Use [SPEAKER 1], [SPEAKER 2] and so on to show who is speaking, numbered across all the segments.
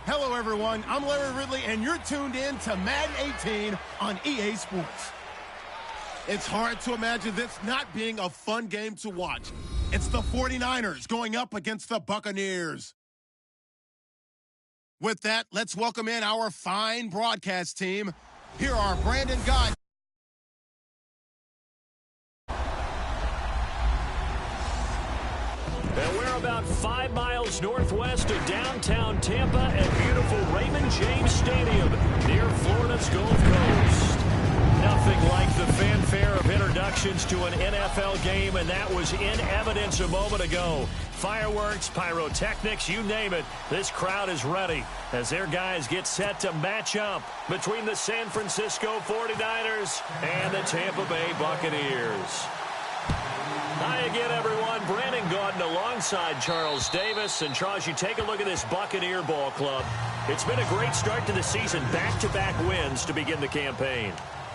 [SPEAKER 1] Hello, everyone. I'm Larry Ridley, and you're tuned in to Madden 18 on EA Sports. It's hard to imagine this not being a fun game to watch. It's the 49ers going up against the Buccaneers. With that, let's welcome in our fine broadcast team. Here are Brandon Guy.
[SPEAKER 2] And we're about 5 miles northwest of downtown Tampa at beautiful Raymond James Stadium near Florida's Gulf Coast. Nothing like the fanfare of introductions to an NFL game, and that was in evidence a moment ago. Fireworks, pyrotechnics, you name it. This crowd is ready as their guys get set to match up between the San Francisco 49ers and the Tampa Bay Buccaneers. Hi again, everyone. Brandon Gaudin alongside Charles Davis. And, Charles, you take a look at this Buccaneer ball club. It's been a great start to the season. Back-to-back wins to begin the campaign.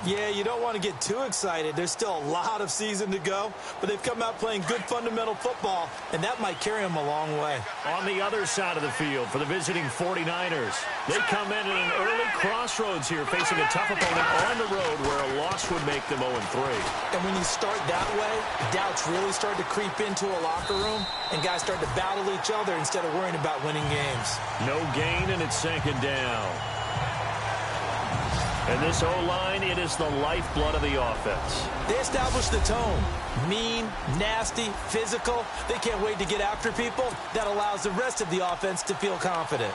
[SPEAKER 3] Yeah, you don't want to get too excited. There's still a lot of season to go, but they've come out playing good fundamental football, and that might carry them a long way.
[SPEAKER 2] On the other side of the field for the visiting 49ers, they come in at an early crossroads here, facing a tough opponent on the road where a loss would make them 0-3.
[SPEAKER 3] And when you start that way, doubts really start to creep into a locker room, and guys start to battle each other instead of worrying about winning games.
[SPEAKER 2] No gain, and it's second down. And this O-line, it is the lifeblood of the offense.
[SPEAKER 3] They establish the tone. Mean, nasty, physical. They can't wait to get after people. That allows the rest of the offense to feel confident.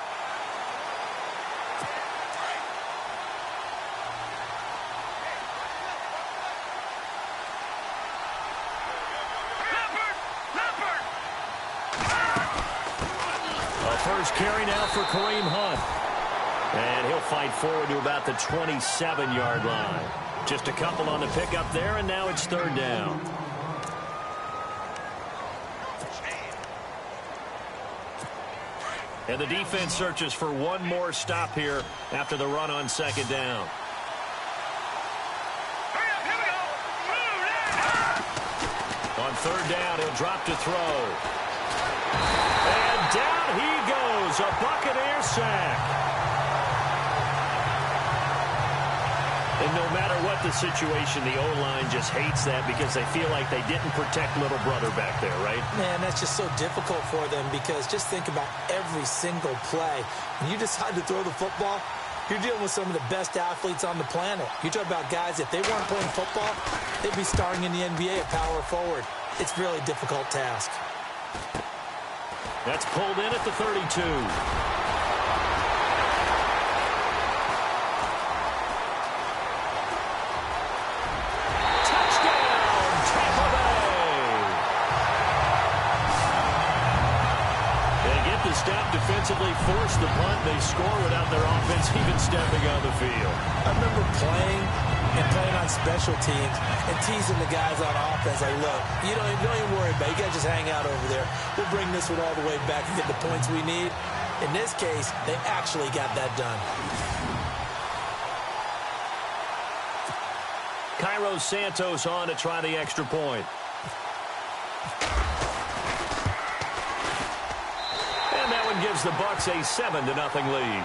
[SPEAKER 2] A first carry now for Kareem Hunt. And he'll fight forward to about the 27-yard line. Just a couple on the pickup there, and now it's third down. And the defense searches for one more stop here after the run on second down. On third down, he'll drop to throw. And down he goes, a Buccaneer sack. And no matter what the situation, the O-line just hates that because they feel like they didn't protect little brother back there, right?
[SPEAKER 3] Man, that's just so difficult for them because just think about every single play. When you decide to throw the football, you're dealing with some of the best athletes on the planet. You talk about guys, if they weren't playing football, they'd be starring in the NBA at power forward. It's a really difficult task.
[SPEAKER 2] That's pulled in at the 32. Stop defensively, force the punt. They score without their offense even stepping on the field.
[SPEAKER 3] I remember playing on special teams and teasing the guys on offense. Like, look, you don't even worry about it. You got to just hang out over there. We'll bring this one all the way back and get the points we need. In this case, they actually got that done.
[SPEAKER 2] Cairo Santos on to try the extra point. Gives the Bucs a 7-0 lead.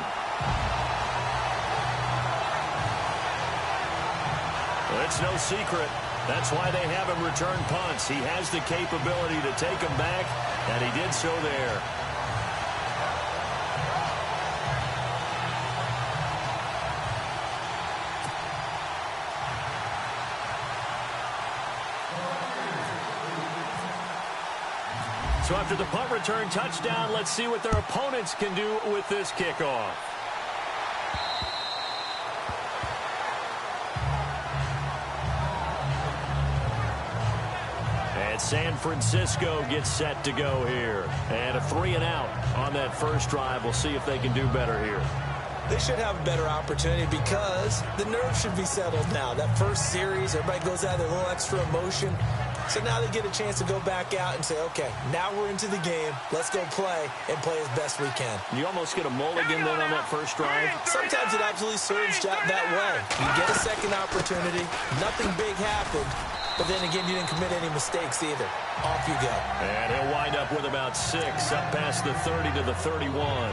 [SPEAKER 2] Well, it's no secret. That's why they have him return punts. He has the capability to take them back, and he did so there. So after the punt return touchdown, let's see what their opponents can do with this kickoff. And San Francisco gets set to go here. And a 3-and-out on that first drive. We'll see if they can do better here.
[SPEAKER 3] They should have a better opportunity because the nerves should be settled now. That first series, everybody goes out with a little extra emotion. So now they get a chance to go back out and say, okay, now we're into the game. Let's go play and play as best we can.
[SPEAKER 2] You almost get a mulligan then on that first drive.
[SPEAKER 3] Sometimes it absolutely serves that way. You get a second opportunity. Nothing big happened. But then again, you didn't commit any mistakes either. Off you go.
[SPEAKER 2] And he'll wind up with about 6 up past the 30 to the 31.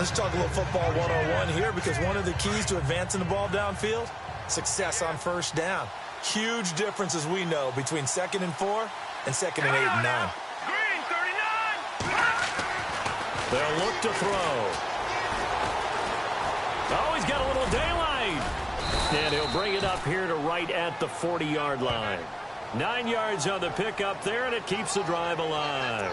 [SPEAKER 3] Let's talk a little football one-on-one here, because one of the keys to advancing the ball downfield, success on first down. Huge difference, as we know, between 2nd and 4 and 2nd and 8 and 9.
[SPEAKER 4] Green 39.
[SPEAKER 2] They'll look to throw. Oh, he's got a little daylight. And he'll bring it up here to right at the 40-yard line. 9 yards on the pickup there, and it keeps the drive alive.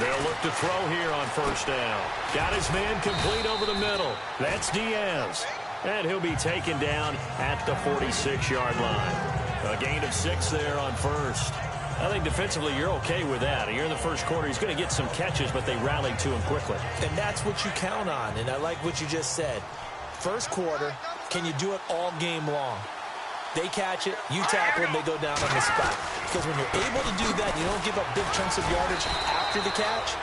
[SPEAKER 2] They'll look to throw here on first down. Got his man complete over the middle. That's Diaz. And he'll be taken down at the 46-yard line. A gain of 6 there on first. I think defensively you're okay with that. You're in the first quarter. He's going to get some catches, but they rallied to him quickly.
[SPEAKER 3] And that's what you count on, and I like what you just said. First quarter, can you do it all game long? They catch it, you tackle them, they go down on the spot. Because when you're able to do that, you don't give up big chunks of yardage after the catch.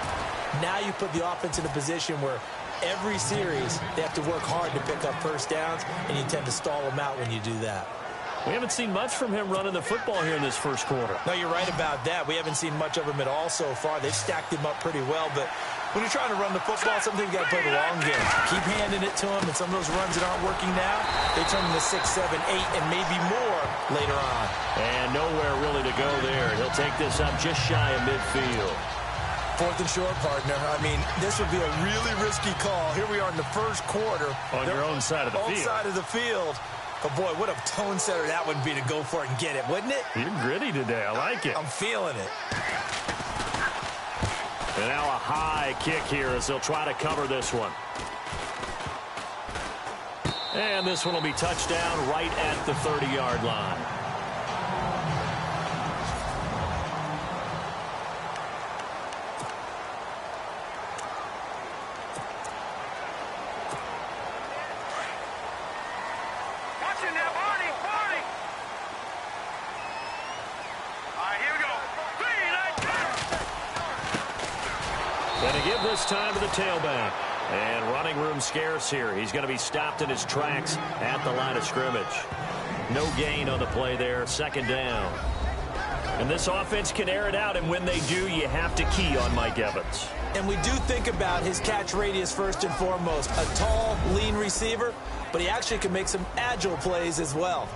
[SPEAKER 3] Now you put the offense in a position where every series they have to work hard to pick up first downs, and you tend to stall them out when you do that.
[SPEAKER 2] We haven't seen much from him running the football here in this first quarter.
[SPEAKER 3] No, you're right about that. We haven't seen much of him at all so far. They've stacked him up pretty well, but when you're trying to run the football, sometimes you got to play the long game. Keep handing it to him, and some of those runs that aren't working now, they turn into 6, 7, 8, and maybe more later on.
[SPEAKER 2] And nowhere really to go there. He'll take this up just shy of midfield.
[SPEAKER 3] 4th and short, partner. I mean, this would be a really risky call. Here we are in the first quarter.
[SPEAKER 2] On your own side of the field.
[SPEAKER 3] Own side of the field. But, boy, what a tone setter that would be to go for it and get it, wouldn't it?
[SPEAKER 2] You're gritty today. I like it.
[SPEAKER 3] I'm feeling it.
[SPEAKER 2] And now a high kick here as they'll try to cover this one. And this one will be touchdown right at the 30-yard line. Time to the tailback, and running room scarce here. He's going to be stopped in his tracks at the line of scrimmage. No gain on the play there. 2nd down, and this offense can air it out, and when they do, you have to key on Mike Evans.
[SPEAKER 3] And we do think about his catch radius first and foremost. A tall, lean receiver, but he actually can make some agile plays as well.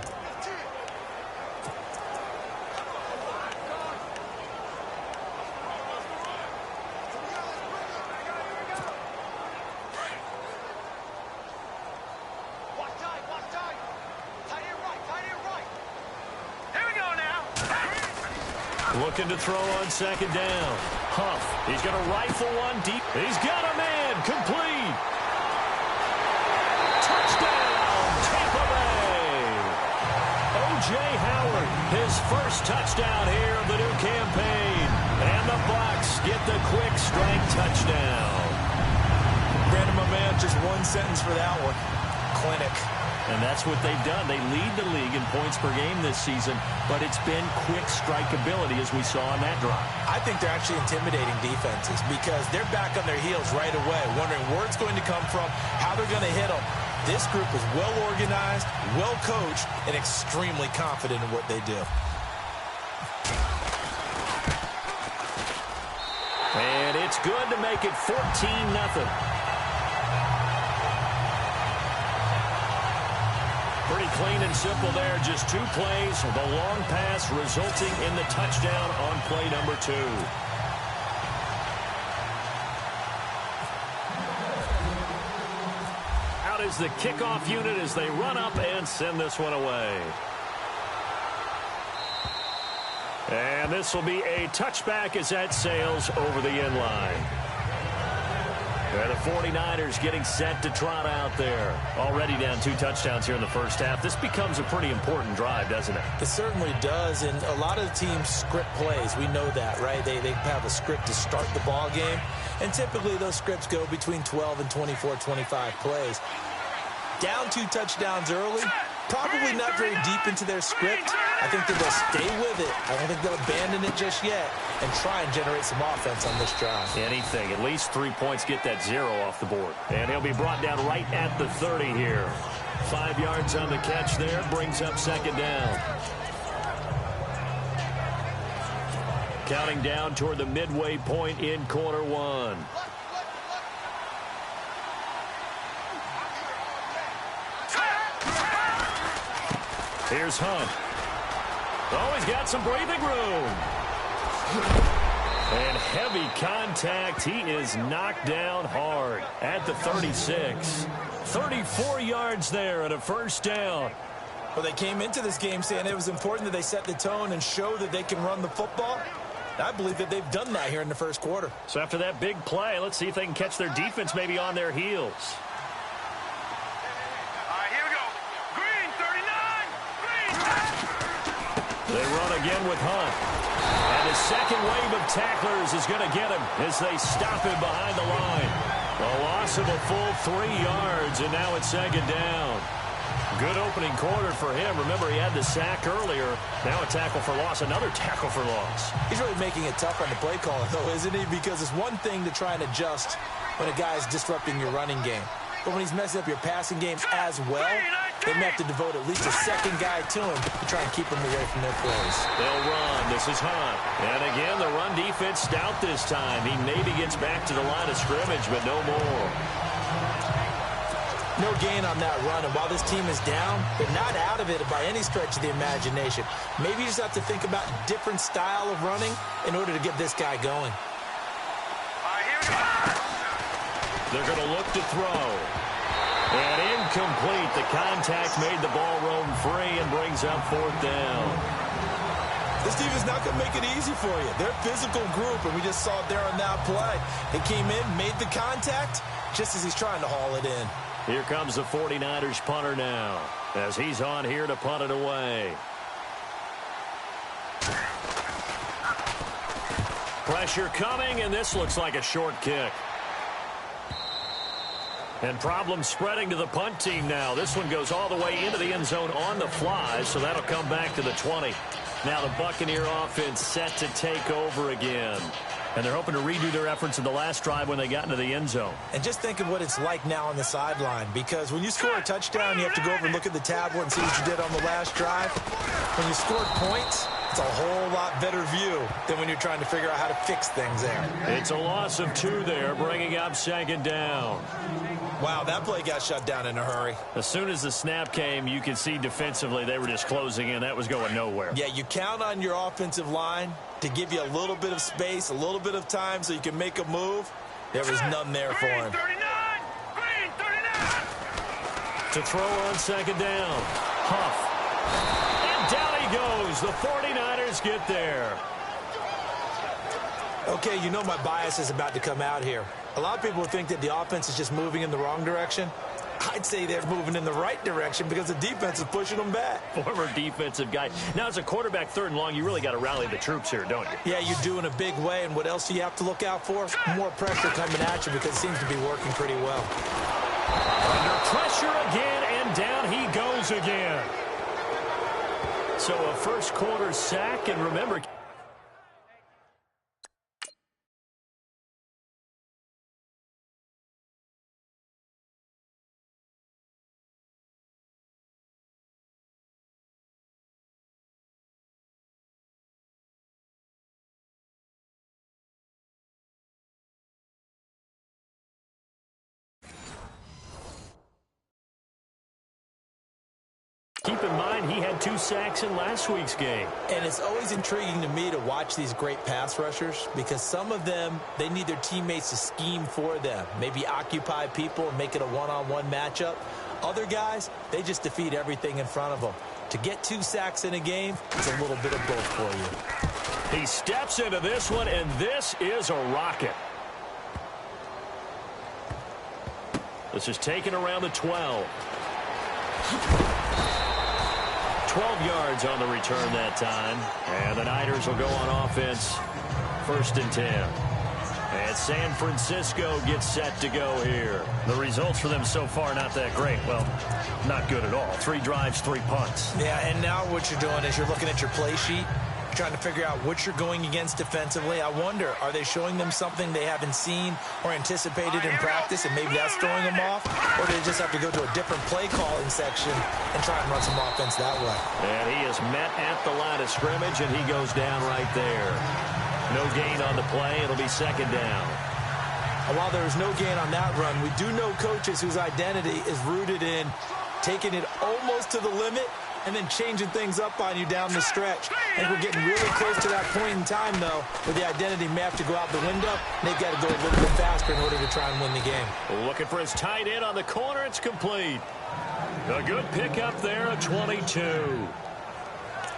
[SPEAKER 2] Looking to throw on 2nd down. Huff, he's going to rifle one deep. He's got a man, complete. Touchdown, Tampa Bay. O.J. Howard, his first touchdown here of the new campaign. And the Bucs get the quick strike touchdown.
[SPEAKER 3] Brandon, my man, just one sentence for that one. Clinic.
[SPEAKER 2] And that's what they've done. They lead the league in points per game this season, but it's been quick strike ability as we saw on that drive.
[SPEAKER 3] I think they're actually intimidating defenses because they're back on their heels right away, wondering where it's going to come from, how they're going to hit them. This group is well organized, well coached, and extremely confident in what they do.
[SPEAKER 2] And it's good to make it 14-0. Pretty clean and simple there. Just 2 plays. The long pass resulting in the touchdown on play number 2. Out is the kickoff unit as they run up and send this one away. And this will be a touchback as that sails over the end line. The 49ers getting set to trot out there. Already down 2 touchdowns here in the first half. This becomes a pretty important drive, doesn't it?
[SPEAKER 3] It certainly does, and a lot of the teams script plays. We know that, right? They have a script to start the ball game, and typically those scripts go between 12 and 24, 25 plays. Down 2 touchdowns early, Probably not very deep into their script. I think that they'll stay with it. I don't think they'll abandon it just yet and try and generate some offense on this drive.
[SPEAKER 2] Anything. At least 3 points get that 0 off the board. And he'll be brought down right at the 30 here. 5 yards on the catch there. Brings up second down. Counting down toward the midway point in quarter one. Here's Hunt. Oh, he's got some breathing room. And heavy contact. He is knocked down hard at the 36. 34 yards there and a first down.
[SPEAKER 3] Well, they came into this game saying it was important that they set the tone and show that they can run the football. I believe that they've done that here in the first quarter.
[SPEAKER 2] So after that big play, let's see if they can catch their defense maybe on their heels. They run again with Hunt. And his second wave of tacklers is going to get him as they stop him behind the line. A loss of a full 3 yards, and now it's second down. Good opening quarter for him. Remember, he had the sack earlier. Now a tackle for loss, another tackle for loss.
[SPEAKER 3] He's really making it tough on the play caller, though, isn't he? Because it's one thing to try and adjust when a guy's disrupting your running game. But when he's messing up your passing game as well, they may have to devote at least a second guy to him to try and keep him away from their plays.
[SPEAKER 2] They'll run. This is Hunt. And again, the run defense stout this time. He maybe gets back to the line of scrimmage, but no more.
[SPEAKER 3] No gain on that run, and while this team is down, they're not out of it by any stretch of the imagination. Maybe you just have to think about a different style of running in order to get this guy going.
[SPEAKER 2] They're going to look to throw. And incomplete. The contact made the ball roam free and brings up fourth down.
[SPEAKER 3] This team is not going to make it easy for you. They're a physical group, and we just saw it there on that play. They came in, made the contact, just as he's trying to haul it in.
[SPEAKER 2] Here comes the 49ers punter now, as he's on here to punt it away. Pressure coming, and this looks like a short kick. And problems spreading to the punt team now. This one goes all the way into the end zone on the fly, so that'll come back to the 20. Now the Buccaneer offense set to take over again. And they're hoping to redo their efforts in the last drive when they got into the end zone.
[SPEAKER 3] And just think of what it's like now on the sideline, because when you score a touchdown, you have to go over and look at the tablet and see what you did on the last drive. When you scored points, it's a whole lot better view than when you're trying to figure out how to fix things there.
[SPEAKER 2] It's a loss of 2 there, bringing up second down.
[SPEAKER 3] Wow, that play got shut down in a hurry.
[SPEAKER 2] As soon as the snap came, you could see defensively they were just closing in. That was going nowhere.
[SPEAKER 3] Yeah, you count on your offensive line to give you a little bit of space, a little bit of time so you can make a move. There was none there for him.
[SPEAKER 2] To throw on second down. Huff. And down he goes. The 49ers get there.
[SPEAKER 3] Okay, you know my bias is about to come out here. A lot of people think that the offense is just moving in the wrong direction. I'd say they're moving in the right direction because the defense is pushing them back.
[SPEAKER 2] Former defensive guy. Now, as a quarterback, third and long, you really got to rally the troops here, don't you?
[SPEAKER 3] Yeah, you do in a big way. And what else do you have to look out for? More pressure coming at you because it seems to be working pretty well.
[SPEAKER 2] Under pressure again, and down he goes again. So a first quarter sack, and remember... Keep in mind, he had 2 sacks in last week's game.
[SPEAKER 3] And it's always intriguing to me to watch these great pass rushers because some of them, they need their teammates to scheme for them. Maybe occupy people and make it a one-on-one matchup. Other guys, they just defeat everything in front of them. To get 2 sacks in a game, it's a little bit of both for you.
[SPEAKER 2] He steps into this one, and this is a rocket. This is taken around the 12. 12 yards on the return that time. And the Niners will go on offense. 1st and 10. And San Francisco gets set to go here. The results for them so far not that great. Well, not good at all. 3 drives, 3 punts.
[SPEAKER 3] Yeah, and now what you're doing is you're looking at your play sheet, trying to figure out what you're going against defensively. I wonder, are they showing them something they haven't seen or anticipated in practice, and maybe that's throwing them off? Or do they just have to go to a different play calling section and try and run some offense that way?
[SPEAKER 2] And he is met at the line of scrimmage, and he goes down right there. No gain on the play. It'll be 2nd down.
[SPEAKER 3] And while there was no gain on that run, we do know coaches whose identity is rooted in taking it almost to the limit and then changing things up on you down the stretch. I think we're getting really close to that point in time, though, where the identity may have to go out the window, and they've got to go a little bit faster in order to try and win the game.
[SPEAKER 2] Looking for his tight end on the corner. It's complete. A good pickup there, a 22.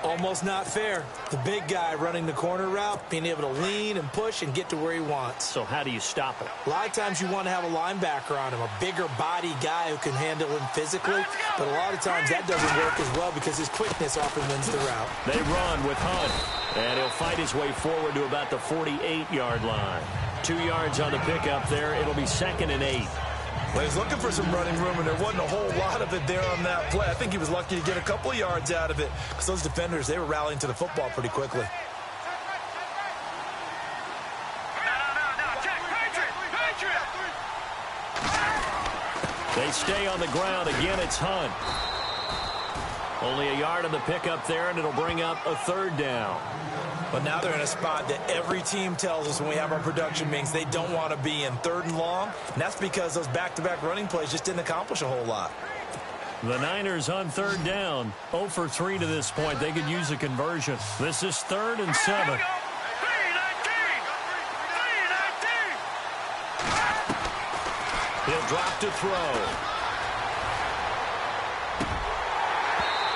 [SPEAKER 3] Almost not fair. The big guy running the corner route, being able to lean and push and get to where he wants.
[SPEAKER 2] So how do you stop it?
[SPEAKER 3] A lot of times you want to have a linebacker on him, a bigger body guy who can handle him physically, but a lot of times that doesn't work as well because his quickness often wins the route.
[SPEAKER 2] They run with Hunt, and he'll fight his way forward to about the 48-yard line. 2 yards on the pickup there. It'll be 2nd and 8.
[SPEAKER 3] Well, he was looking for some running room, and there wasn't a whole lot of it there on that play. I think he was lucky to get a couple of yards out of it because those defenders, they were rallying to the football pretty quickly.
[SPEAKER 4] No, check. Patriot!
[SPEAKER 2] They stay on the ground. Again, it's Hunt. Only a yard on the pickup there, and it'll bring up a 3rd down.
[SPEAKER 3] But now they're in a spot that every team tells us when we have our production meetings they don't want to be in, 3rd and long. And that's because those back-to-back running plays just didn't accomplish a whole lot.
[SPEAKER 2] The Niners on 3rd down. 0 for 3 to this point. They could use a conversion. This is 3rd and 7. He'll drop to throw.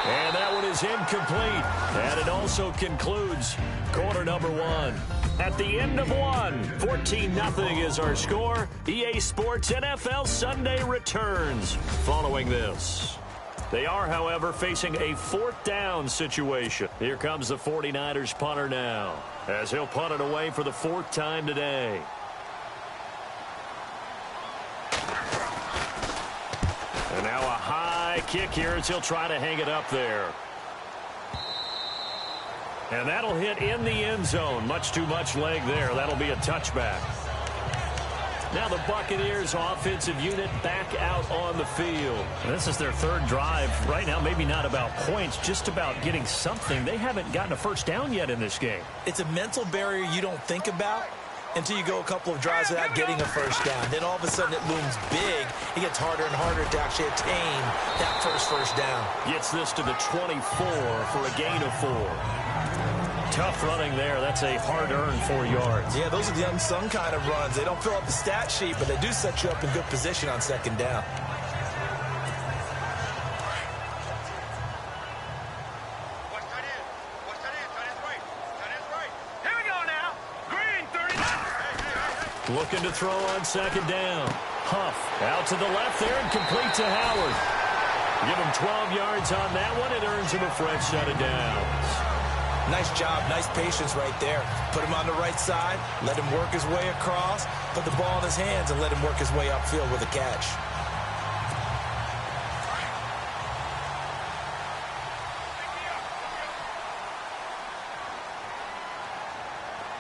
[SPEAKER 2] And that one is incomplete. And it also concludes quarter number 1. At the end of 1, 14-0 is our score. EA Sports NFL Sunday returns following this. They are, however, facing a 4th down situation. Here comes the 49ers punter now, as he'll punt it away for the 4th time today. And now a high kick here as he'll try to hang it up there. And that'll hit in the end zone. Much too much leg there. That'll be a touchback. Now the Buccaneers offensive unit back out on the field. And this is their 3rd drive. Right now, maybe not about points, just about getting something. They haven't gotten a 1st down yet in this game.
[SPEAKER 3] It's a mental barrier you don't think about until you go a couple of drives without getting a 1st down. Then all of a sudden it looms big. It gets harder and harder to actually attain that first down.
[SPEAKER 2] Gets this to the 24 for a gain of 4. Tough running there. That's a hard-earned 4 yards.
[SPEAKER 3] Yeah, those are the unsung kind of runs. They don't fill up the stat sheet, but they do set you up in good position on 2nd down.
[SPEAKER 4] Here we go now. Green, 39.
[SPEAKER 2] Looking to throw on 2nd down. Huff out to the left there and complete to Howard. Give him 12 yards on that one. It earns him a fresh set of downs.
[SPEAKER 3] Nice job, nice patience right there. Put him on the right side, let him work his way across, put the ball in his hands, and let him work his way upfield with a catch.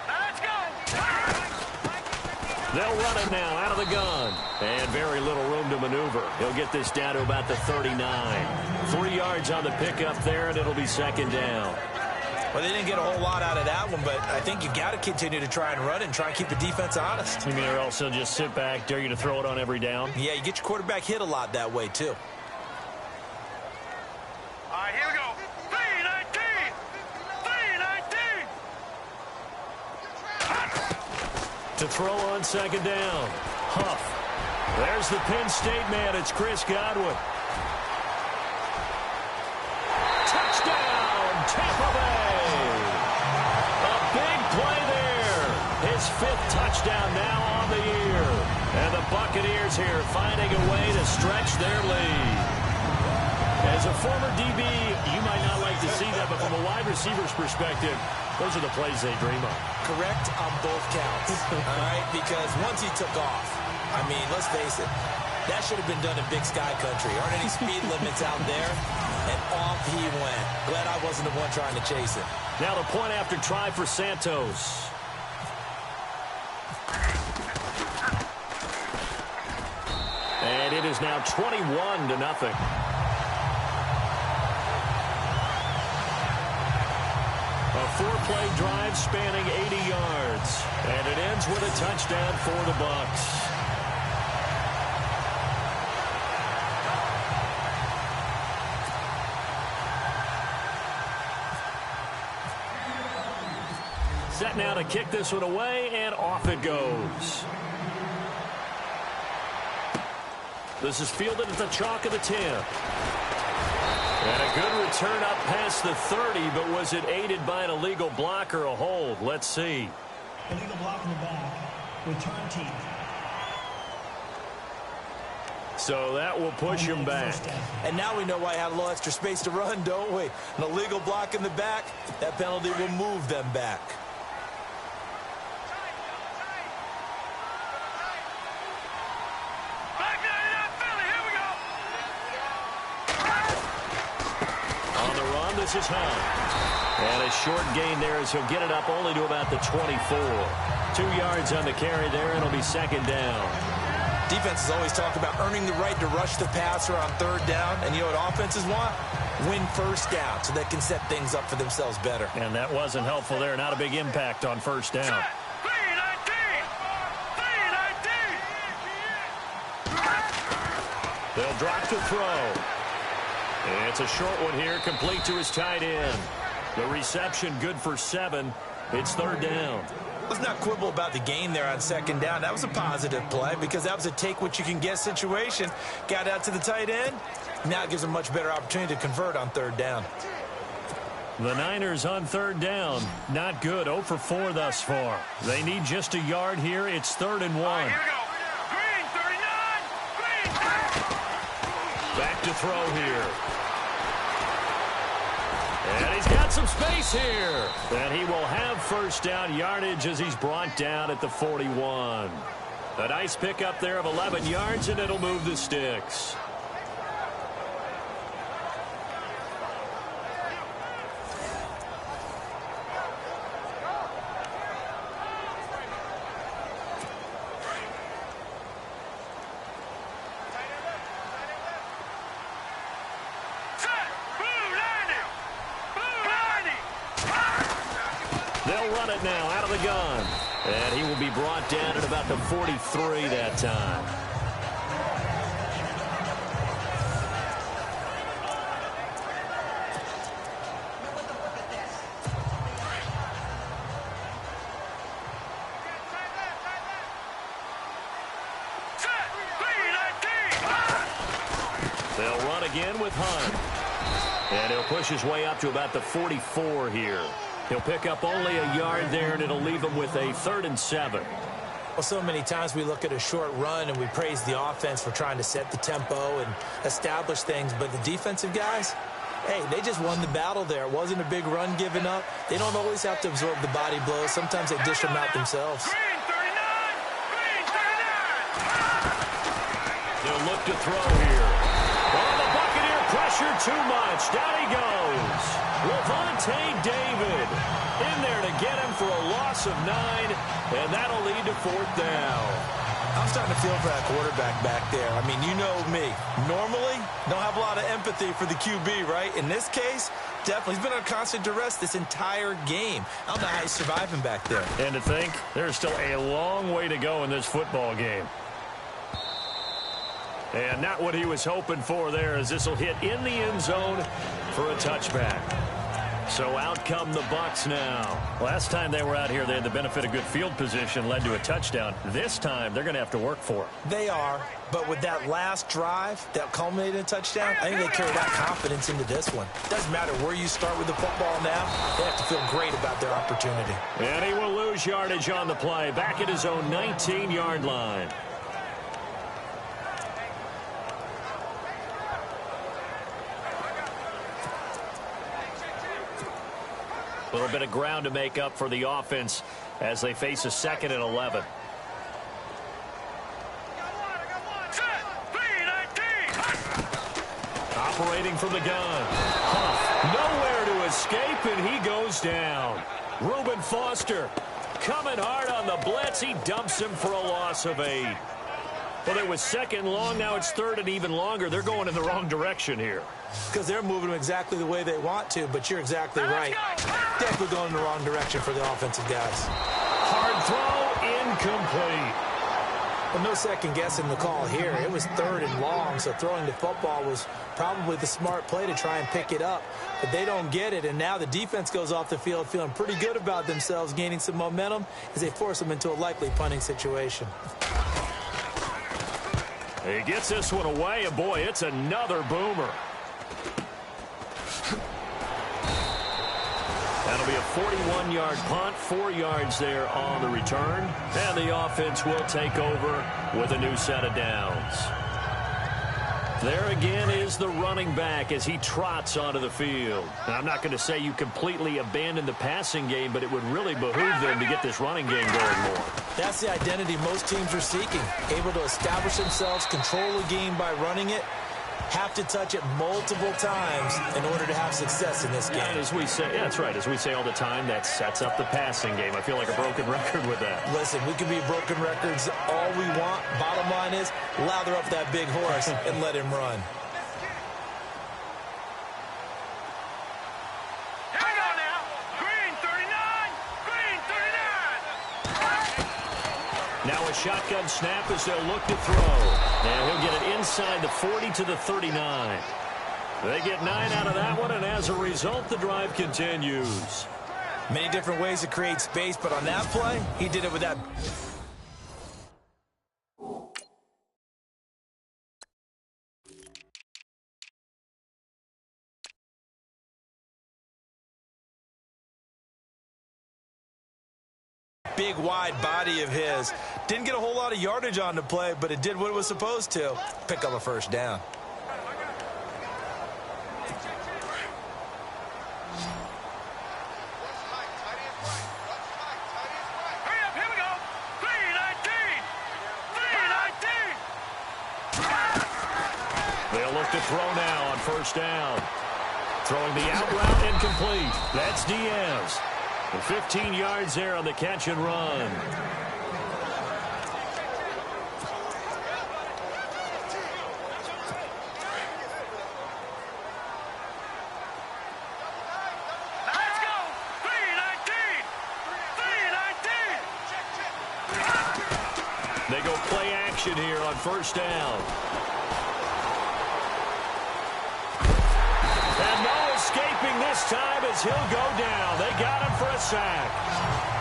[SPEAKER 4] Let's go.
[SPEAKER 2] They'll run it now out of the gun. And very little room to maneuver. He'll get this down to about the 39. 3 yards on the pickup there, and it'll be 2nd down.
[SPEAKER 3] Well, they didn't get a whole lot out of that one, but I think you got to continue to try and run and try and keep the defense honest.
[SPEAKER 2] You mean or else they'll just sit back, dare you to throw it on every down?
[SPEAKER 3] Yeah, you get your quarterback hit a lot that way, too.
[SPEAKER 4] All right, here we go. 319. 319.
[SPEAKER 2] To throw on 2nd down. Huff. There's the Penn State man. It's Chris Godwin. Touchdown, Tampa Bay. A big play there. His 5th touchdown now on the year. And the Buccaneers here finding a way to stretch their lead. As a former DB, you might not like to see that, but from a wide receiver's perspective, Those are the plays they dream of.
[SPEAKER 3] Correct on both counts, all right? Because once he took off, I mean, let's face it, that should have been done in Big Sky Country. Aren't any speed limits out there? And off he went. Glad I wasn't the one trying to chase it.
[SPEAKER 2] Now the point after try for Santos. And it is now 21-0. A 4-play drive spanning 80 yards. And it ends with a touchdown for the Bucs. Set now to kick this one away, and off it goes. This is fielded at the chalk of the 10. And a good return up past the 30, but was it aided by an illegal block or a hold? Let's see.
[SPEAKER 5] Illegal block in the back. Return team.
[SPEAKER 2] So that will push him back.
[SPEAKER 3] And now we know why I had a little extra space to run, don't we? An illegal block in the back, that penalty will move them back.
[SPEAKER 2] This is Hunt. And a short gain there as he'll get it up only to about the 24. 2 yards on the carry there, and it'll be second down.
[SPEAKER 3] Defenses always talk about earning the right to rush the passer on third down. And you know what offenses want? Win first down so they can set things up for themselves better.
[SPEAKER 2] And that wasn't helpful there. Not a big impact on first down. They'll drop to throw. It's a short one here, complete to his tight end. The reception good for 7. It's third down.
[SPEAKER 3] Let's not quibble about the gain there on second down. That was a positive play because that was a take-what-you-can-get situation. Got out to the tight end. Now it gives them a much better opportunity to convert on third down.
[SPEAKER 2] The Niners on third down. Not good. 0 for 4 thus far. They need just a yard here. It's 3rd and 1.
[SPEAKER 4] Here we go. Green, 39. Green.
[SPEAKER 2] Back to throw here. And he's got some space here. And he will have first down yardage as he's brought down at the 41. A nice pickup there of 11 yards, and it'll move the sticks. They'll run it now out of the gun. And he will be brought down at about the 43 that time. They'll run again with Hunt. And he'll push his way up to about the 44 here. He'll pick up only a yard there, and it'll leave him with a 3rd and 7.
[SPEAKER 3] Well, so many times we look at a short run and we praise the offense for trying to set the tempo and establish things. But the defensive guys, hey, they just won the battle there. It wasn't a big run given up. They don't always have to absorb the body blows. Sometimes they dish them out themselves.
[SPEAKER 2] They'll look to throw here. Oh, the Buccaneer pressure too much. Down he goes. Levante David in there to get him for a loss of 9, and that'll lead to 4th down.
[SPEAKER 3] I'm starting to feel for that quarterback back there. I mean, you know me. Normally, don't have a lot of empathy for the QB, right? In this case, definitely. He's been on constant duress this entire game. I don't know how he's surviving back there.
[SPEAKER 2] And to think, there's still a long way to go in this football game. And not what he was hoping for there, as this will hit in the end zone for a touchback. So out come the Bucs now. Last time they were out here, they had the benefit of good field position, led to a touchdown. This time, they're going to have to work for it.
[SPEAKER 3] They are, but with that last drive that culminated in a touchdown, I think they carry that confidence into this one. Doesn't matter where you start with the football now, they have to feel great about their opportunity.
[SPEAKER 2] And he will lose yardage on the play, back at his own 19-yard line. A little bit of ground to make up for the offense as they face a 2nd and 11. Operating from the gun. Huff, nowhere to escape, and he goes down. Reuben Foster coming hard on the blitz. He dumps him for a loss of 8. Well, it was 2nd long. Now it's 3rd and even longer. They're going in the wrong direction here.
[SPEAKER 3] Because they're moving them exactly the way they want to, but you're exactly right. Definitely going in the wrong direction for the offensive guys.
[SPEAKER 2] Hard throw, incomplete.
[SPEAKER 3] Well, no second guessing the call here. It was 3rd and long, so throwing the football was probably the smart play to try and pick it up. But they don't get it, and now the defense goes off the field feeling pretty good about themselves, gaining some momentum as they force them into a likely punting situation.
[SPEAKER 2] He gets this one away, and boy, it's another boomer. That'll be a 41-yard punt, 4 yards there on the return. And the offense will take over with a new set of downs. There again is the running back as he trots onto the field. Now, I'm not going to say you completely abandon the passing game, but it would really behoove them to get this running game going more.
[SPEAKER 3] That's the identity most teams are seeking. Able to establish themselves, control the game by running it, have to touch it multiple times in order to have success in this game.
[SPEAKER 2] And as we say, yeah, that's right. As we say all the time, that sets up the passing game. I feel like a broken record with that.
[SPEAKER 3] Listen, we can be broken records all we want. Bottom line is, lather up that big horse and let him run.
[SPEAKER 4] Here we go now. Green 39. Green 39.
[SPEAKER 2] Now a shotgun snap as they'll look to throw. And he'll get it inside the 40 to the 39. They get 9 out of that one, and as a result, the drive continues.
[SPEAKER 3] Many different ways to create space, but on that play, he did it with that. Big, wide body of his. Didn't get a whole lot of yardage on the play, but it did what it was supposed to. Pick up a first down.
[SPEAKER 4] Hurry up, here we go. 319. 319.
[SPEAKER 2] They'll look to throw now on first down. Throwing the out route incomplete. That's Diaz. And 15 yards there on the catch and run.
[SPEAKER 4] Let's go. 319. 319.
[SPEAKER 2] They go play action here on first down. And no escaping this time as he'll go down. They got him for a sack.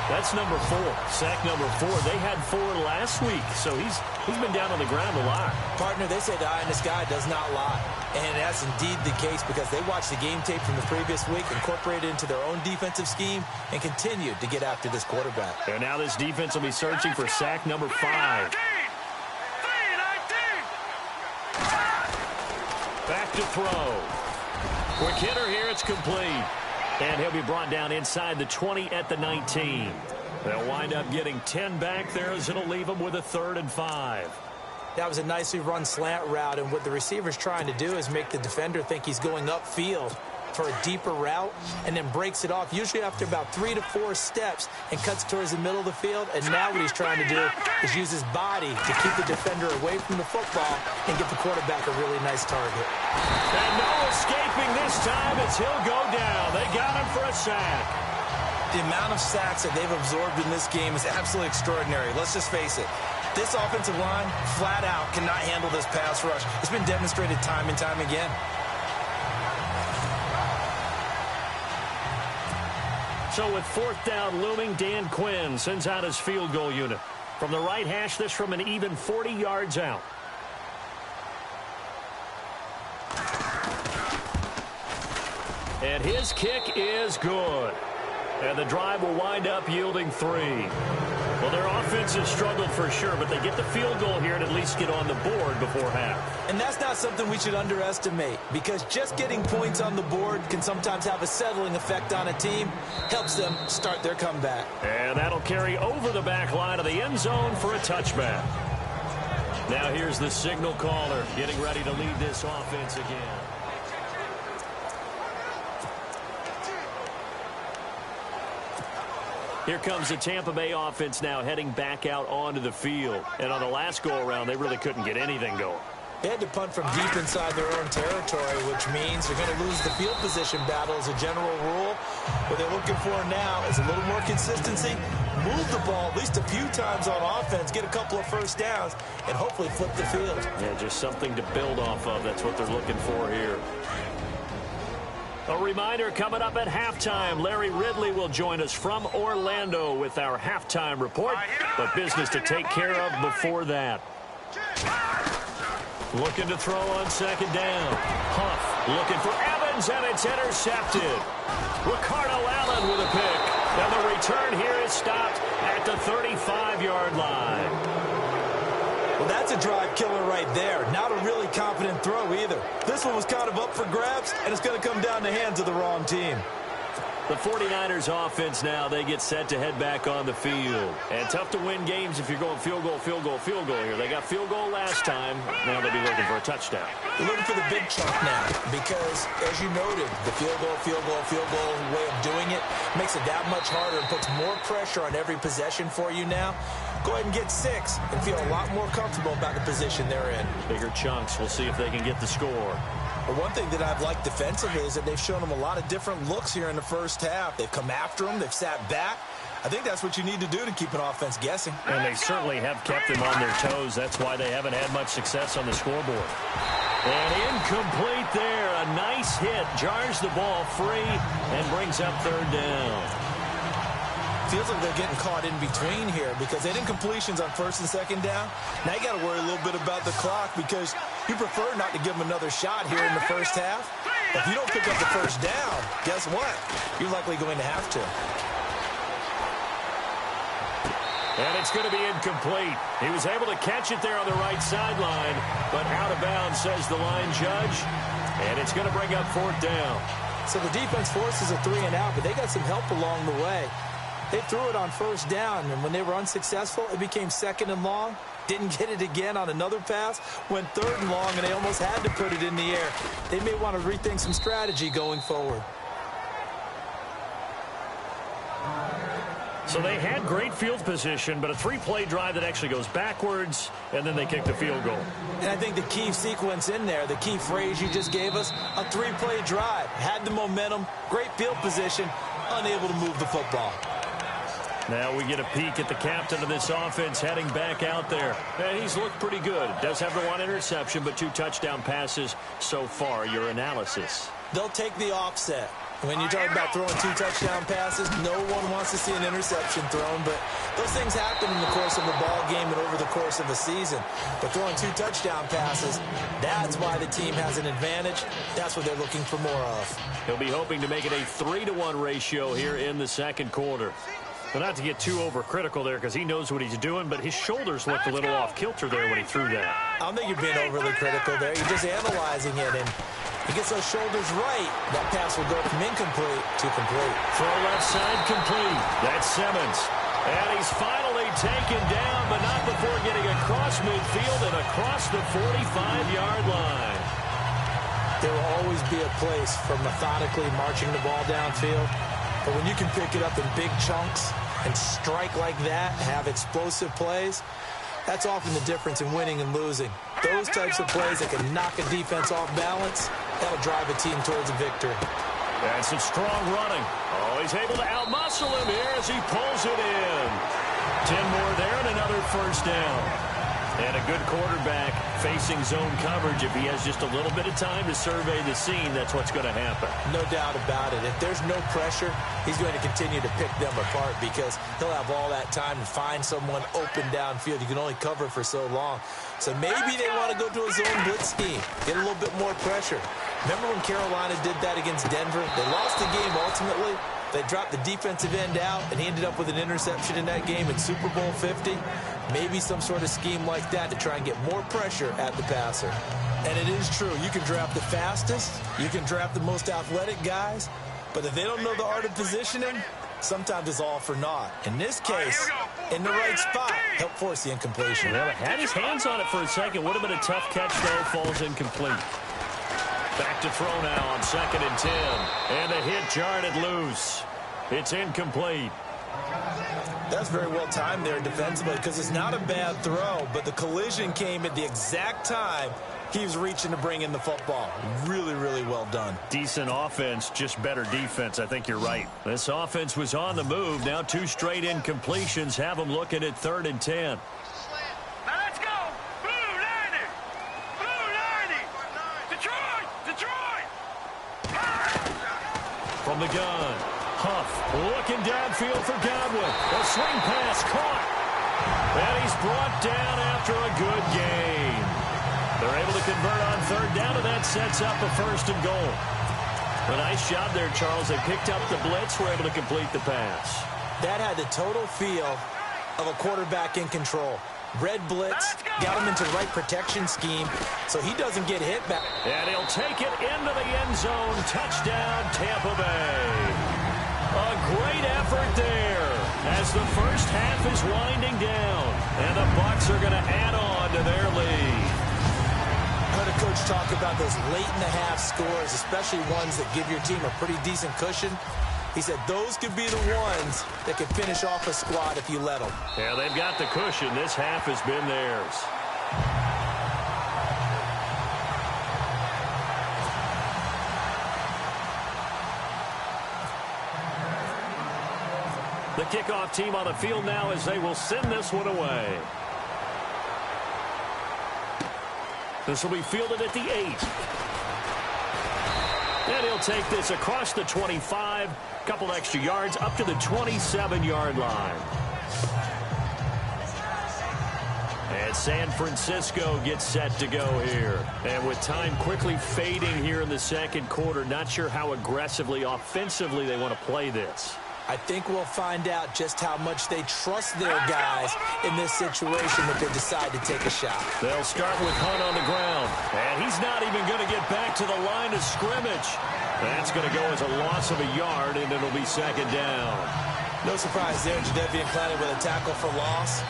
[SPEAKER 2] That's number 4. Sack number 4. They had 4 last week, so he's been down on the ground a lot.
[SPEAKER 3] Partner, they say the eye in the sky does not lie. And that's indeed the case because they watched the game tape from the previous week, incorporated it into their own defensive scheme, and continued to get after this quarterback.
[SPEAKER 2] And now this defense will be searching for sack number 5.
[SPEAKER 4] 319.
[SPEAKER 2] Back to throw. Quick hitter here, it's complete. And he'll be brought down inside the 20 at the 19. They'll wind up getting 10 back there as it'll leave them with a 3rd and 5.
[SPEAKER 3] That was a nicely run slant route, and what the receiver's trying to do is make the defender think he's going upfield for a deeper route and then breaks it off, usually after about 3 to 4 steps, and cuts towards the middle of the field. And now what he's trying to do is use his body to keep the defender away from the football and get the quarterback a really nice target.
[SPEAKER 2] And no escaping this time as he'll go down. They got him for a sack.
[SPEAKER 3] The amount of sacks that they've absorbed in this game is absolutely extraordinary. Let's just face it. This offensive line, flat out, cannot handle this pass rush. It's been demonstrated time and time again.
[SPEAKER 2] So with 4th down looming, Dan Quinn sends out his field goal unit. From the right hash, this from an even 40 yards out. And his kick is good. And the drive will wind up yielding 3. Well, their offense has struggled for sure, but they get the field goal here and at least get on the board before half.
[SPEAKER 3] And that's not something we should underestimate, because just getting points on the board can sometimes have a settling effect on a team. Helps them start their comeback.
[SPEAKER 2] And that'll carry over the back line of the end zone for a touchback. Now here's the signal caller getting ready to lead this offense again. Here comes the Tampa Bay offense now heading back out onto the field. And on the last go-around, they really couldn't get anything going.
[SPEAKER 3] They had to punt from deep inside their own territory, which means they're going to lose the field position battle as a general rule. What they're looking for now is a little more consistency, move the ball at least a few times on offense, get a couple of first downs, and hopefully flip the field.
[SPEAKER 2] Yeah, just something to build off of. That's what they're looking for here. A reminder, coming up at halftime, Larry Ridley will join us from Orlando with our halftime report, but business to take care of before that. Looking to throw on second down. Huff looking for Evans, and it's intercepted. Ricardo Allen with a pick, and the return here is stopped at the 35-yard line.
[SPEAKER 3] Well, that's a drive killer right there. Not a really confident throw either. This one was kind of up for grabs, and it's going to come down the hands of the wrong team.
[SPEAKER 2] The 49ers offense now, they get set to head back on the field. And tough to win games if you're going field goal, field goal, field goal here. They got field goal last time. Now they'll be looking for a touchdown.
[SPEAKER 3] They're looking for the big chunk now because, as you noted, the field goal way of doing it makes it that much harder and puts more pressure on every possession for you now. Go ahead and get 6 and feel a lot more comfortable about the position they're in.
[SPEAKER 2] Bigger chunks. We'll see if they can get the score.
[SPEAKER 3] But one thing that I've liked defensively is that they've shown them a lot of different looks here in the first half. They've come after them. They've sat back. I think that's what you need to do to keep an offense guessing.
[SPEAKER 2] And they certainly have kept them on their toes. That's why they haven't had much success on the scoreboard. And incomplete there. A nice hit. Jars the ball free and brings up third down.
[SPEAKER 3] Feels like they're getting caught in between here because they didn't completions on first and second down. Now you got to worry a little bit about the clock because you prefer not to give them another shot here in the first half. If you don't pick up the first down, guess what? You're likely going to have to.
[SPEAKER 2] And it's going to be incomplete. He was able to catch it there on the right sideline, but out of bounds, says the line judge. And it's going to bring up fourth down.
[SPEAKER 3] So the defense forces a 3-and-out, but they got some help along the way. They threw it on first down, and when they were unsuccessful, it became second and long. Didn't get it again on another pass. Went third and long, and they almost had to put it in the air. They may want to rethink some strategy going forward.
[SPEAKER 2] So they had great field position, but a 3-play drive that actually goes backwards, and then they kick the field goal.
[SPEAKER 3] And I think the key sequence in there, the key phrase you just gave us, a 3-play drive. Had the momentum, great field position, unable to move the football.
[SPEAKER 2] Now we get a peek at the captain of this offense heading back out there. And he's looked pretty good. Does have the 1 interception, but 2 touchdown passes so far. Your analysis.
[SPEAKER 3] They'll take the offset. When you're talking about throwing 2 touchdown passes, no one wants to see an interception thrown, but those things happen in the course of a ball game and over the course of a season. But throwing 2 touchdown passes, that's why the team has an advantage. That's what they're looking for more of.
[SPEAKER 2] He'll be hoping to make it a 3-to-1 ratio here in the second quarter. Well, not to get too overcritical there because he knows what he's doing, but his shoulders looked a little off kilter there when he threw that.
[SPEAKER 3] I don't think you're being overly critical there. You're just analyzing it, and he gets those shoulders right. That pass will go from incomplete to complete.
[SPEAKER 2] Throw left side complete. That's Simmons. And he's finally taken down, but not before getting across midfield and across the 45-yard line.
[SPEAKER 3] There will always be a place for methodically marching the ball downfield. But when you can pick it up in big chunks and strike like that, have explosive plays, that's often the difference in winning and losing. Those types of plays that can knock a defense off balance, that'll drive a team towards a victory.
[SPEAKER 2] And some strong running. Oh, he's able to outmuscle him here as he pulls it in. 10 more there and another first down. And a good quarterback facing zone coverage. If he has just a little bit of time to survey the scene, that's what's going to happen.
[SPEAKER 3] No doubt about it. If there's no pressure, he's going to continue to pick them apart because he'll have all that time to find someone open downfield. You can only cover for so long. So maybe they want to go to a zone blitz scheme, get a little bit more pressure. Remember when Carolina did that against Denver? They lost the game ultimately, They dropped the defensive end out, and he ended up with an interception in that game in Super Bowl 50. Maybe some sort of scheme like that to try and get more pressure at the passer. And it is true. You can draft the fastest. You can draft the most athletic guys. But if they don't know the art of positioning, sometimes it's all for naught. In this case, in the right spot, help force the incompletion.
[SPEAKER 2] Well, had his hands on it for a second. Would have been a tough catch, though. Falls incomplete. Back to throw now on 2nd and 10. And a hit jarred it loose. It's incomplete.
[SPEAKER 3] That's very well timed there defensively because it's not a bad throw, but the collision came at the exact time he was reaching to bring in the football. Really, really well done.
[SPEAKER 2] Decent offense, just better defense. I think you're right. This offense was on the move. Now 2 straight incompletions have them looking at 3rd and 10.
[SPEAKER 4] Now let's go. Blue 90. Blue 90. Detroit.
[SPEAKER 2] From the gun, Huff looking downfield for Godwin. A swing pass caught. And he's brought down after a good game. They're able to convert on 3rd down, and that sets up a 1st and goal. A nice job there, Charles. They picked up the blitz, were able to complete the pass.
[SPEAKER 3] That had the total feel of a quarterback in control. Red blitz, got him into the right protection scheme, so he doesn't get hit back.
[SPEAKER 2] And he'll take it into the end zone. Touchdown, Tampa Bay. A great effort there as the first half is winding down. And the Bucs are going to add on to their lead.
[SPEAKER 3] I heard a coach talk about those late-in-the-half scores, especially ones that give your team a pretty decent cushion. He said those could be the ones that could finish off a squad if you let them.
[SPEAKER 2] Yeah, they've got the cushion. This half has been theirs. The kickoff team on the field now as they will send this one away. This will be fielded at the 8. And he'll take this across the 25, couple extra yards up to the 27-yard line. And San Francisco gets set to go here. And with time quickly fading here in the second quarter, not sure how aggressively, offensively they want to play this.
[SPEAKER 3] I think we'll find out just how much they trust their guys in this situation if they decide to take a shot.
[SPEAKER 2] They'll start with Hunt on the ground. And he's not even going to get back to the line of scrimmage. That's going to go as a loss of a yard, and it'll be 2nd down.
[SPEAKER 3] No surprise there, Jadeveon Clowney with a tackle for loss.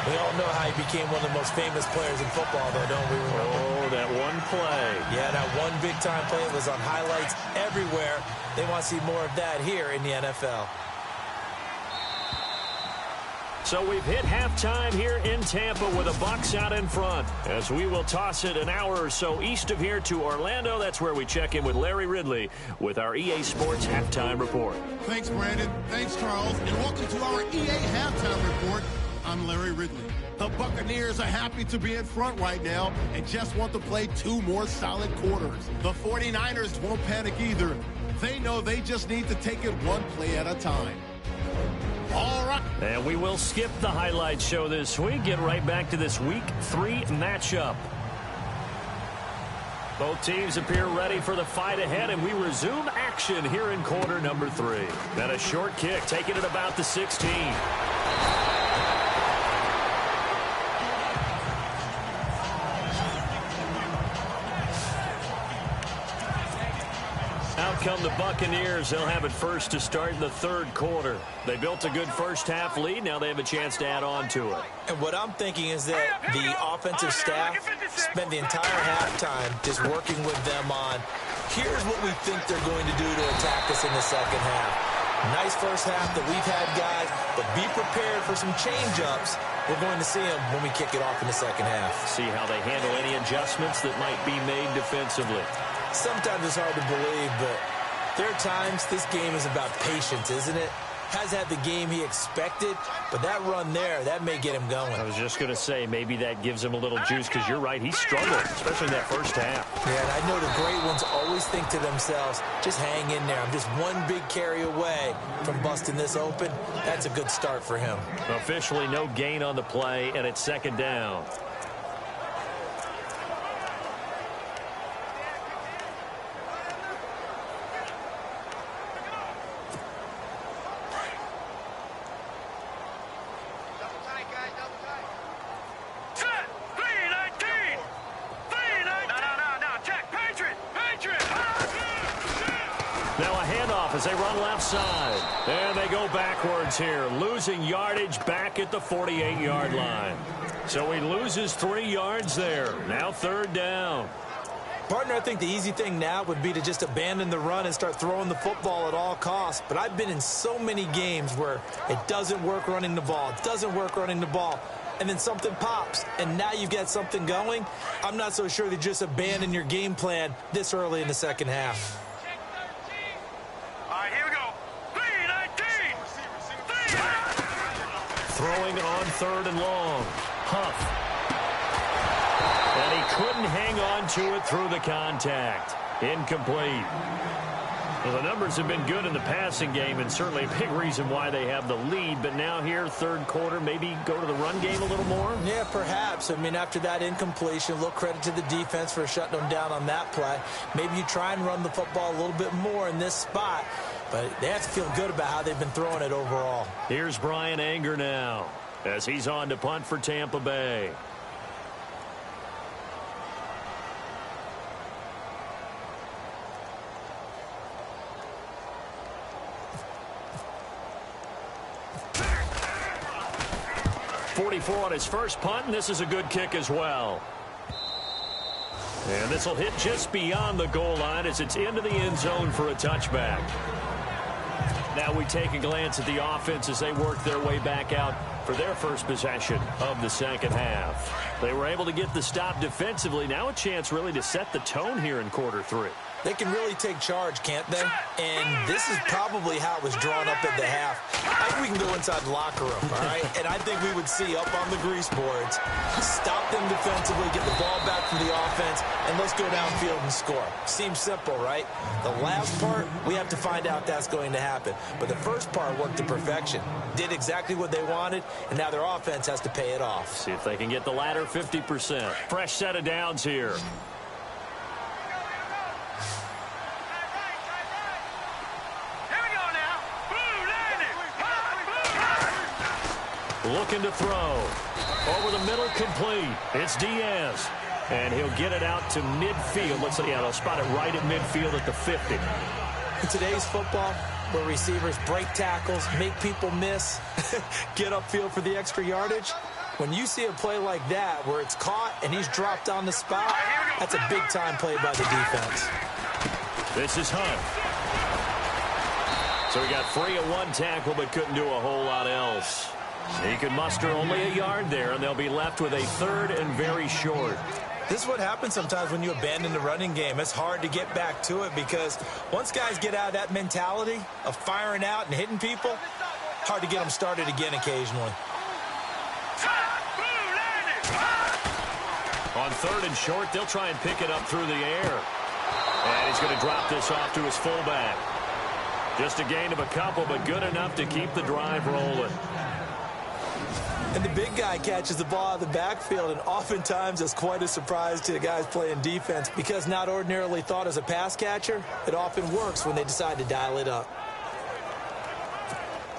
[SPEAKER 3] We all know how he became one of the most famous players in football, though, don't we?
[SPEAKER 2] Oh, that one play.
[SPEAKER 3] Yeah, that one big-time play was on highlights everywhere. They want to see more of that here in the NFL.
[SPEAKER 2] So we've hit halftime here in Tampa with the Bucs out in front. As we will toss it an hour or so east of here to Orlando. That's where we check in with Larry Ridley with our EA Sports Halftime Report.
[SPEAKER 1] Thanks, Brandon. Thanks, Charles. And welcome to our EA Halftime Report. I'm Larry Ridley. The Buccaneers are happy to be in front right now and just want to play 2 more solid quarters. The 49ers won't panic either. They know they just need to take it 1 play at a time. All right.
[SPEAKER 2] And we will skip the highlight show this week. Get right back to this Week 3 matchup. Both teams appear ready for the fight ahead, and we resume action here in quarter number 3. And a short kick, taking it about the 16. Out come the Buccaneers. They'll have it first to start in the 3rd quarter. They built a good first half lead. Now they have a chance to add on to it.
[SPEAKER 3] And what I'm thinking is that the offensive staff spent the entire halftime just working with them on, here's what we think they're going to do to attack us in the second half. Nice first half that we've had, guys, but be prepared for some change-ups. We're going to see them when we kick it off in the second half.
[SPEAKER 2] See how they handle any adjustments that might be made defensively.
[SPEAKER 3] Sometimes it's hard to believe, but there are times this game is about patience, isn't it? Has had the game he expected, but that run there, that may get him going.
[SPEAKER 2] I was just going to say, maybe that gives him a little juice, because you're right, he struggled, especially in that first half.
[SPEAKER 3] Yeah, and I know the great ones always think to themselves, just hang in there. I'm just one big carry away from busting this open. That's a good start for him.
[SPEAKER 2] Officially no gain on the play, and it's 2nd down. as they run left side. And they go backwards here, losing yardage back at the 48-yard line. So he loses 3 yards there. Now 3rd down.
[SPEAKER 3] Partner, I think the easy thing now would be to just abandon the run and start throwing the football at all costs. But I've been in so many games where it doesn't work running the ball. It doesn't work running the ball. And then something pops, and now you've got something going. I'm not so sure that you just abandon your game plan this early in the second half.
[SPEAKER 4] All right, here we go. 3-19.
[SPEAKER 2] Throwing on 3rd and long. Huff. And he couldn't hang on to it through the contact. Incomplete. Well, the numbers have been good in the passing game, and certainly a big reason why they have the lead. But now here, 3rd quarter, maybe go to the run game a little more?
[SPEAKER 3] Yeah, perhaps. I mean, after that incompletion, a little credit to the defense for shutting them down on that play. Maybe you try and run the football a little bit more in this spot. But they have to feel good about how they've been throwing it overall.
[SPEAKER 2] Here's Brian Anger now as he's on to punt for Tampa Bay. On his first punt, and this is a good kick as well. And this will hit just beyond the goal line as it's into the end zone for a touchback. Now we take a glance at the offense as they work their way back out for their first possession of the second half. They were able to get the stop defensively. Now a chance really to set the tone here in quarter 3.
[SPEAKER 3] They can really take charge, can't they? And this is probably how it was drawn up at the half. I think we can go inside the locker room, all right? And I think we would see up on the grease boards, stop them defensively, get the ball back from the offense, and let's go downfield and score. Seems simple, right? The last part, we have to find out that's going to happen. But the first part worked to perfection. Did exactly what they wanted, and now their offense has to pay it off.
[SPEAKER 2] See if they can get the latter 50%. Fresh set of downs here. Looking to throw. Over the middle, complete. It's Diaz. And he'll get it out to midfield. Looks like, yeah, they'll spot it right at midfield at the 50.
[SPEAKER 3] In today's football, where receivers break tackles, make people miss, get upfield for the extra yardage, when you see a play like that where it's caught and he's dropped on the spot, that's a big-time play by the defense.
[SPEAKER 2] This is Hunt. So he got free of one tackle but couldn't do a whole lot else. He could muster only a yard there, and they'll be left with a 3rd and very short.
[SPEAKER 3] This is what happens sometimes when you abandon the running game. It's hard to get back to it because once guys get out of that mentality of firing out and hitting people, hard to get them started again occasionally.
[SPEAKER 2] On 3rd and short, they'll try and pick it up through the air. And he's going to drop this off to his fullback. Just a gain of a couple, but good enough to keep the drive rolling.
[SPEAKER 3] And the big guy catches the ball out of the backfield, and oftentimes it's quite a surprise to the guys playing defense because not ordinarily thought as a pass catcher, it often works when they decide to dial it up.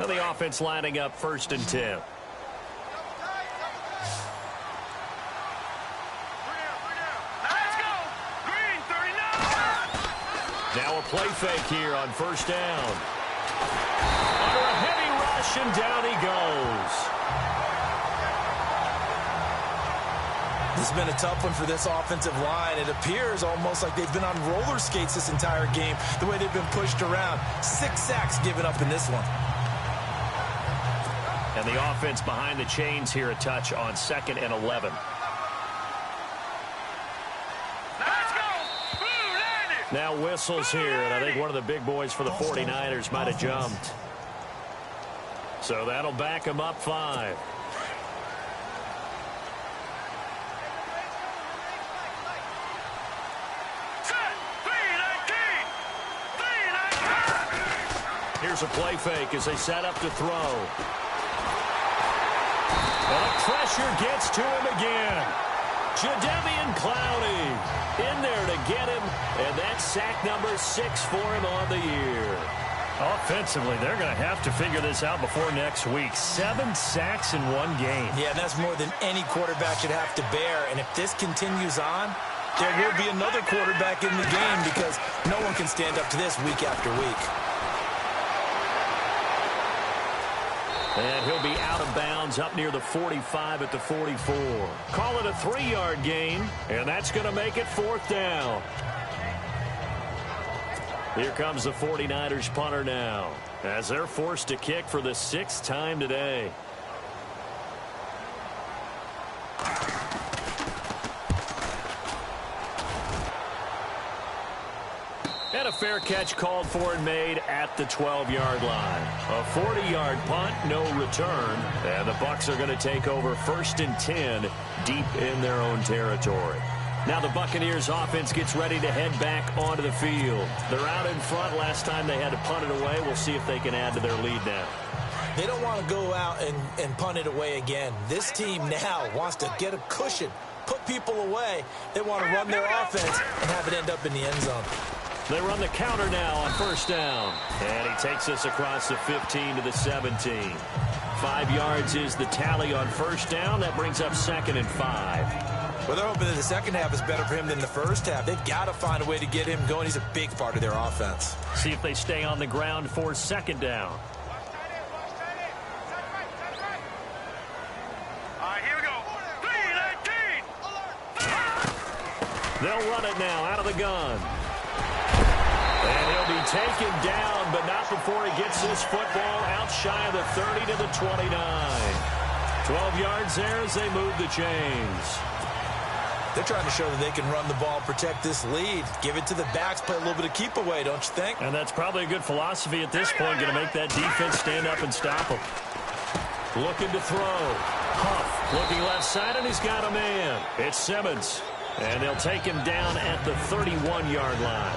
[SPEAKER 2] Now the offense lining up 1st and 10. Now a play fake here on 1st down. Under a heavy rush, and down he goes.
[SPEAKER 3] This has been a tough one for this offensive line. It appears almost like they've been on roller skates this entire game, the way they've been pushed around. 6 sacks given up in this one.
[SPEAKER 2] And the offense behind the chains here a touch on 2nd and 11. Now whistles here, and I think one of the big boys for the 49ers might have jumped. So that'll back them up 5. Here's a play fake as they set up to throw. And the pressure gets to him again. Jadeveon Clowney in there to get him, and that's sack number 6 for him on the year. Offensively, they're going to have to figure this out before next week. 7 sacks in one game.
[SPEAKER 3] Yeah, that's more than any quarterback should have to bear, and if this continues on, there will be another quarterback in the game because no one can stand up to this week after week.
[SPEAKER 2] And he'll be out of bounds up near the 45 at the 44. Call it a 3-yard gain, and that's going to make it 4th down. Here comes the 49ers punter now, as they're forced to kick for the 6th time today. And a fair catch called for and made at the 12-yard line. A 40-yard punt, no return. And the Bucs are going to take over 1st and 10 deep in their own territory. Now the Buccaneers offense gets ready to head back onto the field. They're out in front. Last time they had to punt it away. We'll see if they can add to their lead now.
[SPEAKER 3] They don't want to go out and punt it away again. This team now wants to get a cushion, put people away. They want to run their offense and have it end up in the end zone.
[SPEAKER 2] They run the counter now on 1st down. And he takes us across the 15 to the 17. 5 yards is the tally on 1st down. That brings up 2nd and 5.
[SPEAKER 3] Well, they're hoping that the second half is better for him than the first half. They've got to find a way to get him going. He's a big part of their offense.
[SPEAKER 2] See if they stay on the ground for 2nd down.
[SPEAKER 4] Here we go. 3-19.
[SPEAKER 2] They'll run it now out of the gun. And he'll be taken down, but not before he gets this football out shy of the 30 to the 29. 12 yards there as they move the chains.
[SPEAKER 3] They're trying to show that they can run the ball, protect this lead. Give it to the backs, play a little bit of keep away, don't you think?
[SPEAKER 2] And that's probably a good philosophy at this point, going to make that defense stand up and stop them. Looking to throw. Huff looking left side, and he's got a man. It's Simmons. And they'll take him down at the 31-yard line.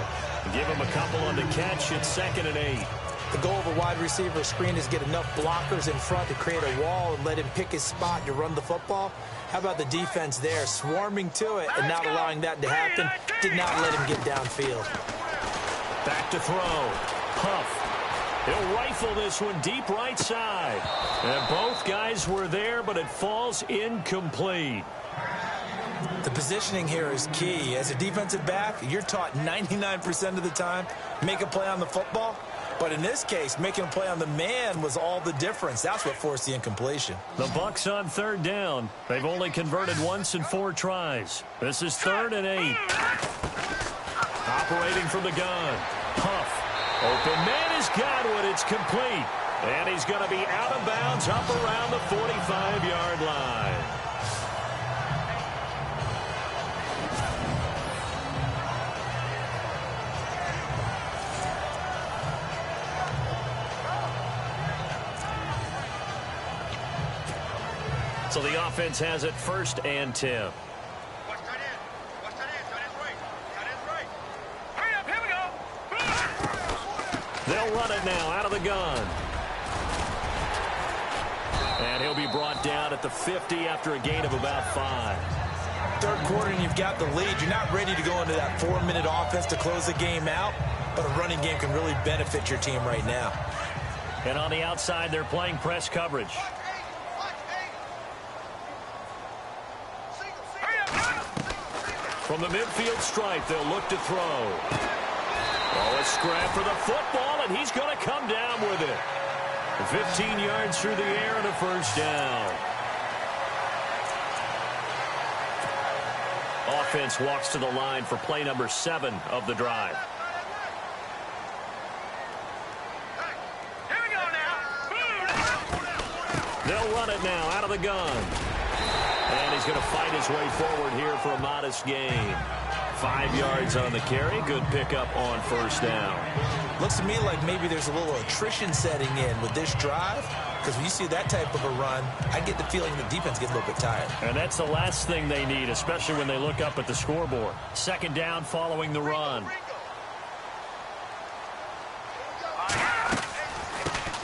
[SPEAKER 2] Give him a couple on the catch. It's 2nd and 8.
[SPEAKER 3] The goal of a wide receiver screen is get enough blockers in front to create a wall and let him pick his spot to run the football. How about the defense there, swarming to it and not allowing that to happen? Did not let him get downfield.
[SPEAKER 2] Back to throw. Huff. He'll rifle this one deep right side. And both guys were there, but it falls incomplete.
[SPEAKER 3] The positioning here is key. As a defensive back, you're taught 99% of the time, make a play on the football. But in this case, making a play on the man was all the difference. That's what forced the incompletion.
[SPEAKER 2] The Bucs on 3rd down. They've only converted once in 4 tries. This is 3rd and 8. Operating from the gun. Huff. Open man is Godwin. It's complete. And he's going to be out of bounds up around the 45-yard line. So the offense has it 1st and 10.
[SPEAKER 4] Watch tight end. Watch tight end. Tight end's right. Tight end's right. Hurry up. Here we go.
[SPEAKER 2] They'll run it now out of the gun. And he'll be brought down at the 50 after a gain of about 5.
[SPEAKER 3] 3rd quarter and you've got the lead. You're not ready to go into that 4-minute offense to close the game out, but a running game can really benefit your team right now.
[SPEAKER 2] And on the outside, they're playing press coverage. From the midfield stripe, they'll look to throw. Oh, a scrap for the football, and he's going to come down with it. 15 yards through the air and a 1st down. Offense walks to the line for play number 7 of the drive.
[SPEAKER 4] Here we go now.
[SPEAKER 2] They'll run it now out of the gun. And he's going to fight his way forward here for a modest gain. 5 yards on the carry. Good pickup on 1st down.
[SPEAKER 3] Looks to me like maybe there's a little attrition setting in with this drive, because when you see that type of a run, I get the feeling the defense gets a little bit tired.
[SPEAKER 2] And that's the last thing they need, especially when they look up at the scoreboard. 2nd down following the run.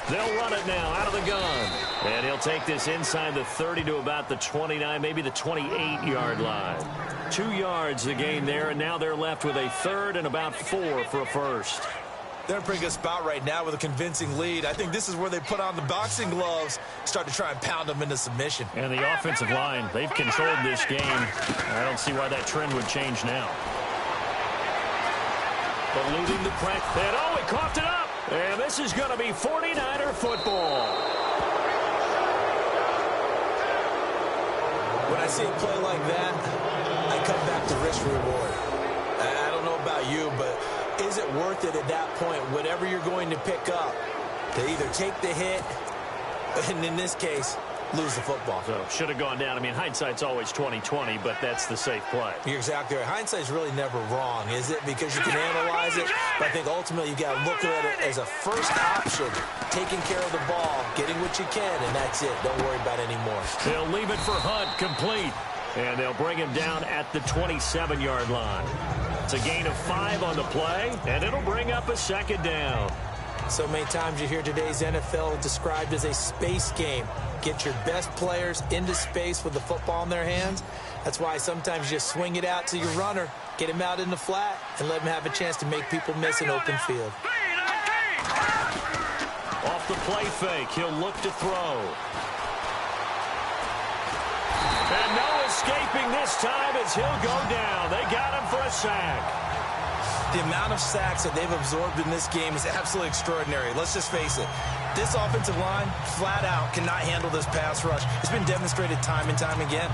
[SPEAKER 2] They'll run it now out of the gun. And he'll take this inside the 30 to about the 29, maybe the 28-yard line. 2 yards the gain there, and now they're left with a 3rd and about 4 for a 1st.
[SPEAKER 3] They're in a pretty good spot right now with a convincing lead. I think this is where they put on the boxing gloves, start to try and pound them into submission.
[SPEAKER 2] And the offensive line, they've controlled this game. I don't see why that trend would change now. Eluding the pressure. And oh, he coughed it up. And this is going to be 49er football.
[SPEAKER 3] see a play like that, I come back to risk-reward. I don't know about you, but is it worth it at that point, whatever you're going to pick up, to either take the hit, and in this case, lose the football?
[SPEAKER 2] So should have gone down. I mean, hindsight's always 20/20, but that's the safe play.
[SPEAKER 3] You're exactly right. Hindsight's really never wrong, is it? Because you can analyze it, but I think ultimately you got to look at it as a first option, taking care of the ball, getting what you can, and that's it. Don't worry about it anymore.
[SPEAKER 2] They'll leave it for Hunt, complete, and they'll bring him down at the 27-yard line. It's a gain of 5 on the play, and it'll bring up a second down.
[SPEAKER 3] So many times you hear today's NFL described as a space game. Get your best players into space with the football in their hands. That's why sometimes you just swing it out to your runner, get him out in the flat, and let him have a chance to make people miss an open field.
[SPEAKER 2] Off the play fake, he'll look to throw. And no escaping this time as he'll go down. They got him for a sack.
[SPEAKER 3] The amount of sacks that they've absorbed in this game is absolutely extraordinary. Let's just face it. This offensive line, flat out, cannot handle this pass rush. It's been demonstrated time and time again.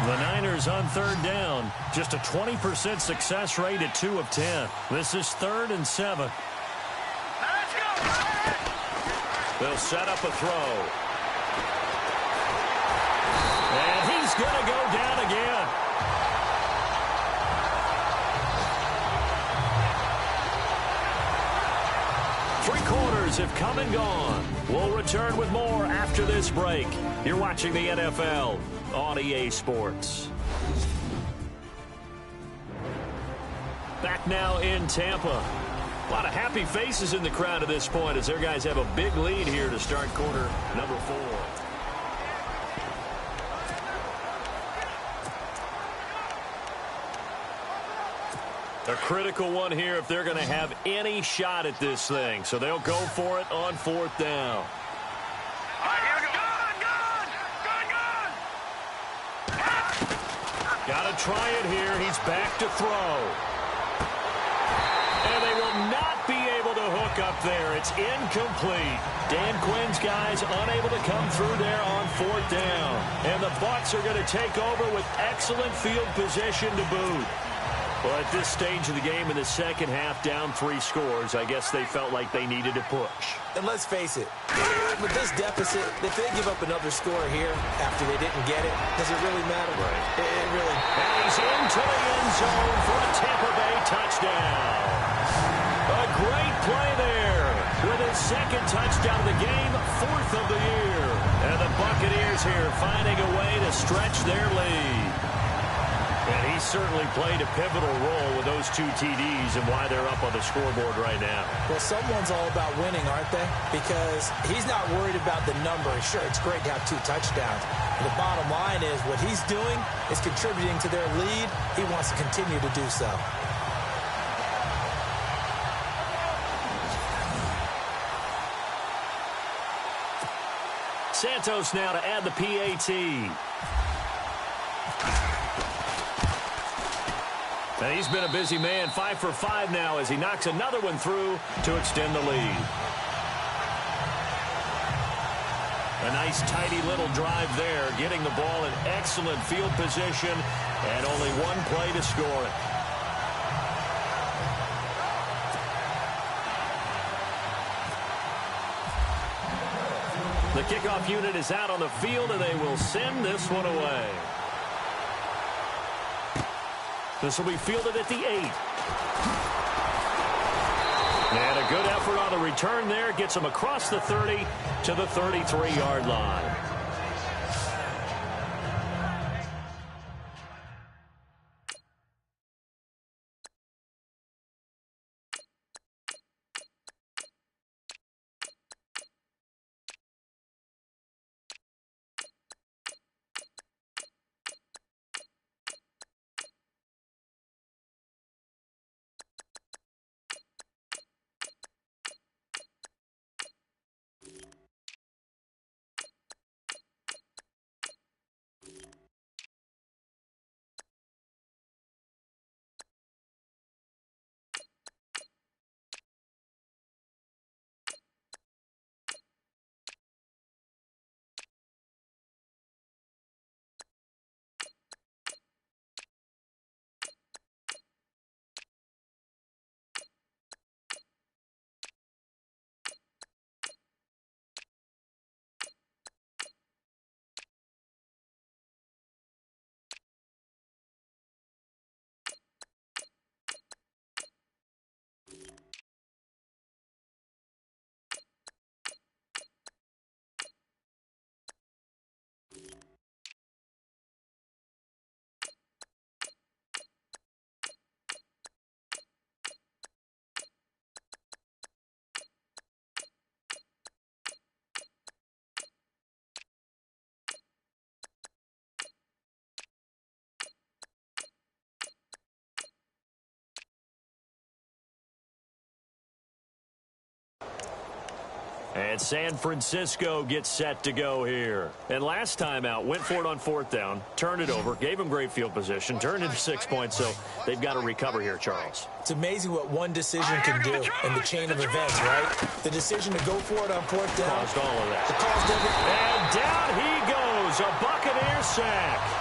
[SPEAKER 2] The Niners on third down. Just a 20% success rate at 2 of 10. This is 3rd and 7. They'll set up a throw. And he's going to go down again. Three quarters have come and gone. We'll return with more after this break. You're watching the NFL on EA Sports. Back now in Tampa. A lot of happy faces in the crowd at this point as their guys have a big lead here to start quarter number 4. A critical one here if they're going to have any shot at this thing. So they'll go for it on 4th down. Got to try it here. He's back to throw. And they will not be able to hook up there. It's incomplete. Dan Quinn's guys unable to come through there on 4th down. And the Bucs are going to take over with excellent field position to boot. Well, at this stage of the game in the second half, down 3 scores, I guess they felt like they needed to push.
[SPEAKER 3] And let's face it, with this deficit, if they give up another score here after they didn't get it, does it really matter?
[SPEAKER 2] Right.
[SPEAKER 3] It really...
[SPEAKER 2] And he's into the end zone for a Tampa Bay touchdown. A great play there with his 2nd touchdown of the game, 4th of the year. And the Buccaneers here finding a way to stretch their lead. And he certainly played a pivotal role with those 2 TDs and why they're up on the scoreboard right now.
[SPEAKER 3] Well, someone's all about winning, aren't they? Because he's not worried about the number. Sure, it's great to have 2 touchdowns. But the bottom line is what he's doing is contributing to their lead. He wants to continue to do so.
[SPEAKER 2] Santos now to add the PAT. And he's been a busy man, 5 for 5 now as he knocks another one through to extend the lead. A nice, tidy little drive there, getting the ball in excellent field position, and only 1 play to score it. The kickoff unit is out on the field, and they will send this one away. This will be fielded at the 8. And a good effort on the return there. Gets him across the 30 to the 33-yard line. And San Francisco gets set to go here. And last time out, went for it on 4th down, turned it over, gave them great field position, turned into 6 points, so they've got to recover here, Charles.
[SPEAKER 3] It's amazing what one decision can do in the chain of events, right? The decision to go for it on 4th down.
[SPEAKER 2] Caused all of that.
[SPEAKER 3] It caused everything.
[SPEAKER 2] And down he goes, a Buccaneer sack.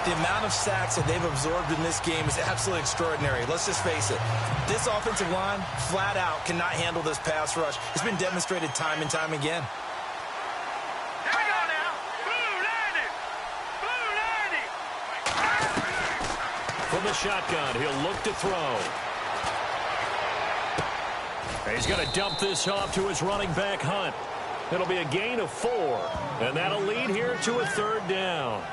[SPEAKER 3] The amount of sacks that they've absorbed in this game is absolutely extraordinary. Let's just face it. This offensive line, flat out, cannot handle this pass rush. It's been demonstrated time and time again.
[SPEAKER 4] Here we go now. Blue 90.
[SPEAKER 2] From the shotgun, he'll look to throw. He's going to dump this off to his running back, Hunt. It'll be a gain of 4, and that'll lead here to a 3rd down.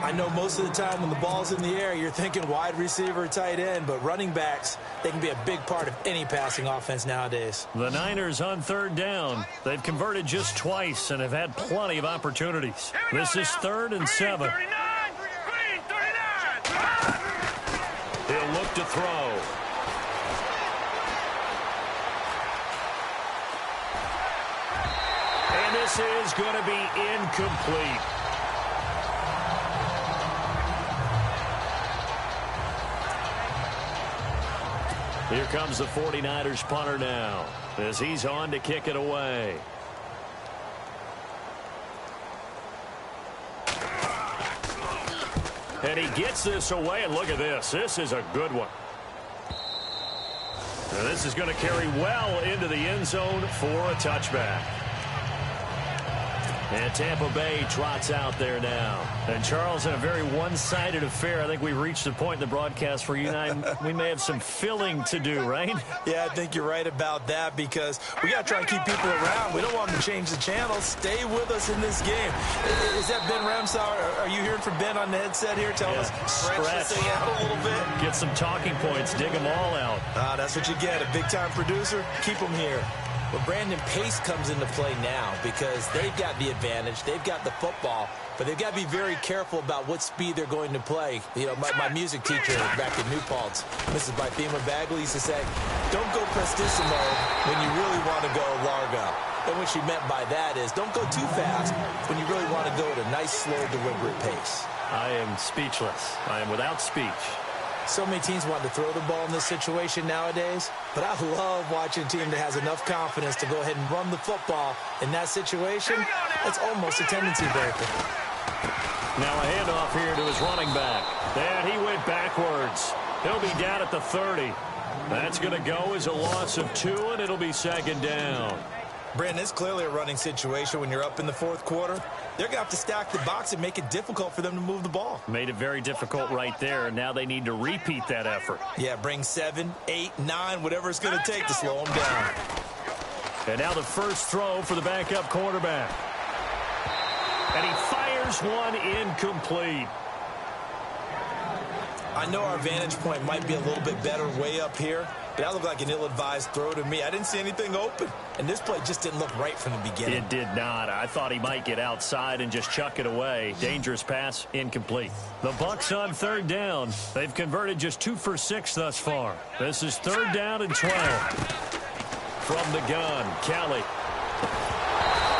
[SPEAKER 3] I know most of the time when the ball's in the air, you're thinking wide receiver, tight end, but running backs, they can be a big part of any passing offense nowadays.
[SPEAKER 2] The Niners on 3rd down. They've converted just twice and have had plenty of opportunities. This is 3rd and 7.
[SPEAKER 4] Green 39. Green 39.
[SPEAKER 2] He'll look to throw. And this is going to be incomplete. Here comes the 49ers punter now as he's on to kick it away. And he gets this away, and look at this. This is a good one. And this is going to carry well into the end zone for a touchback. And Tampa Bay trots out there now. And Charles, in a very one-sided affair, I think we've reached the point in the broadcast where you and I, we may have some filling to do, right?
[SPEAKER 3] Yeah, I think you're right about that because we got to try and keep people around. We don't want them to change the channel. Stay with us in this game. Is that Ben Ramsauer? Are you hearing from Ben on the headset here? Tell us, stretch this thing out a little bit.
[SPEAKER 2] Get some talking points. Dig them all out.
[SPEAKER 3] That's what you get. A big-time producer. Keep them here. But Brandon, pace comes into play now because they've got the advantage. They've got the football, but they've got to be very careful about what speed they're going to play. You know, my music teacher back in New Paltz, Mrs. Bythema Bagley, used to say, don't go prestissimo when you really want to go largo. And what she meant by that is don't go too fast when you really want to go at a nice, slow, deliberate pace.
[SPEAKER 2] I am speechless. I am without speech.
[SPEAKER 3] So many teams want to throw the ball in this situation nowadays, but I love watching a team that has enough confidence to go ahead and run the football in that situation. It's almost a tendency breaker.
[SPEAKER 2] Now a handoff here to his running back. And he went backwards. He'll be down at the 30. That's going to go as a loss of 2, and it'll be 2nd down.
[SPEAKER 3] Brandon, it's clearly a running situation when you're up in the 4th quarter. They're going to have to stack the box and make it difficult for them to move the ball.
[SPEAKER 2] Made it very difficult right there. Now they need to repeat that effort.
[SPEAKER 3] Yeah, bring 7, 8, 9, whatever it's going to take to slow them down.
[SPEAKER 2] And now the first throw for the backup quarterback. And he fires one incomplete.
[SPEAKER 3] I know our vantage point might be a little bit better way up here, but that looked like an ill-advised throw to me. I didn't see anything open, and this play just didn't look right from the beginning.
[SPEAKER 2] It did not. I thought he might get outside and just chuck it away. Dangerous pass, incomplete. The Bucs on 3rd down. They've converted just 2 for 6 thus far. This is 3rd down and 12. From the gun, Kelly.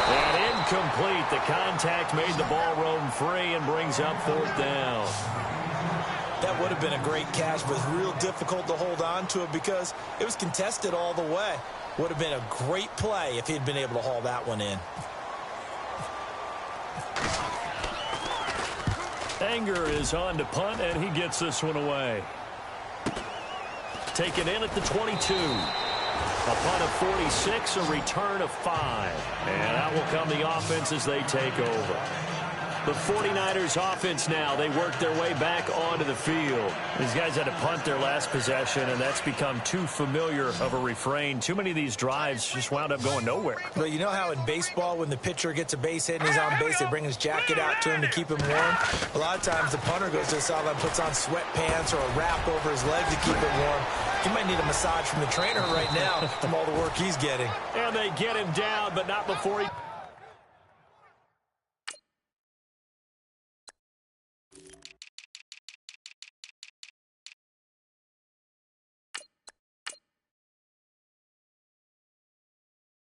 [SPEAKER 2] And incomplete. The contact made the ball roam free and brings up 4th down.
[SPEAKER 3] That would have been a great catch, but it's real difficult to hold on to it because it was contested all the way. Would have been a great play if he'd been able to haul that one in.
[SPEAKER 2] Anger is on to punt, and he gets this one away. Taken in at the 22. A punt of 46, a return of 5. And out will come the offense as they take over. The 49ers offense now, they work their way back onto the field. These guys had to punt their last possession, and that's become too familiar of a refrain. Too many of these drives just wound up going nowhere.
[SPEAKER 3] Well, you know how in baseball, when the pitcher gets a base hit and he's on base, they bring his jacket out to him to keep him warm? A lot of times the punter goes to the sideline, puts on sweatpants or a wrap over his leg to keep him warm. He might need a massage from the trainer right now from all the work he's getting.
[SPEAKER 2] And they get him down, but not before he...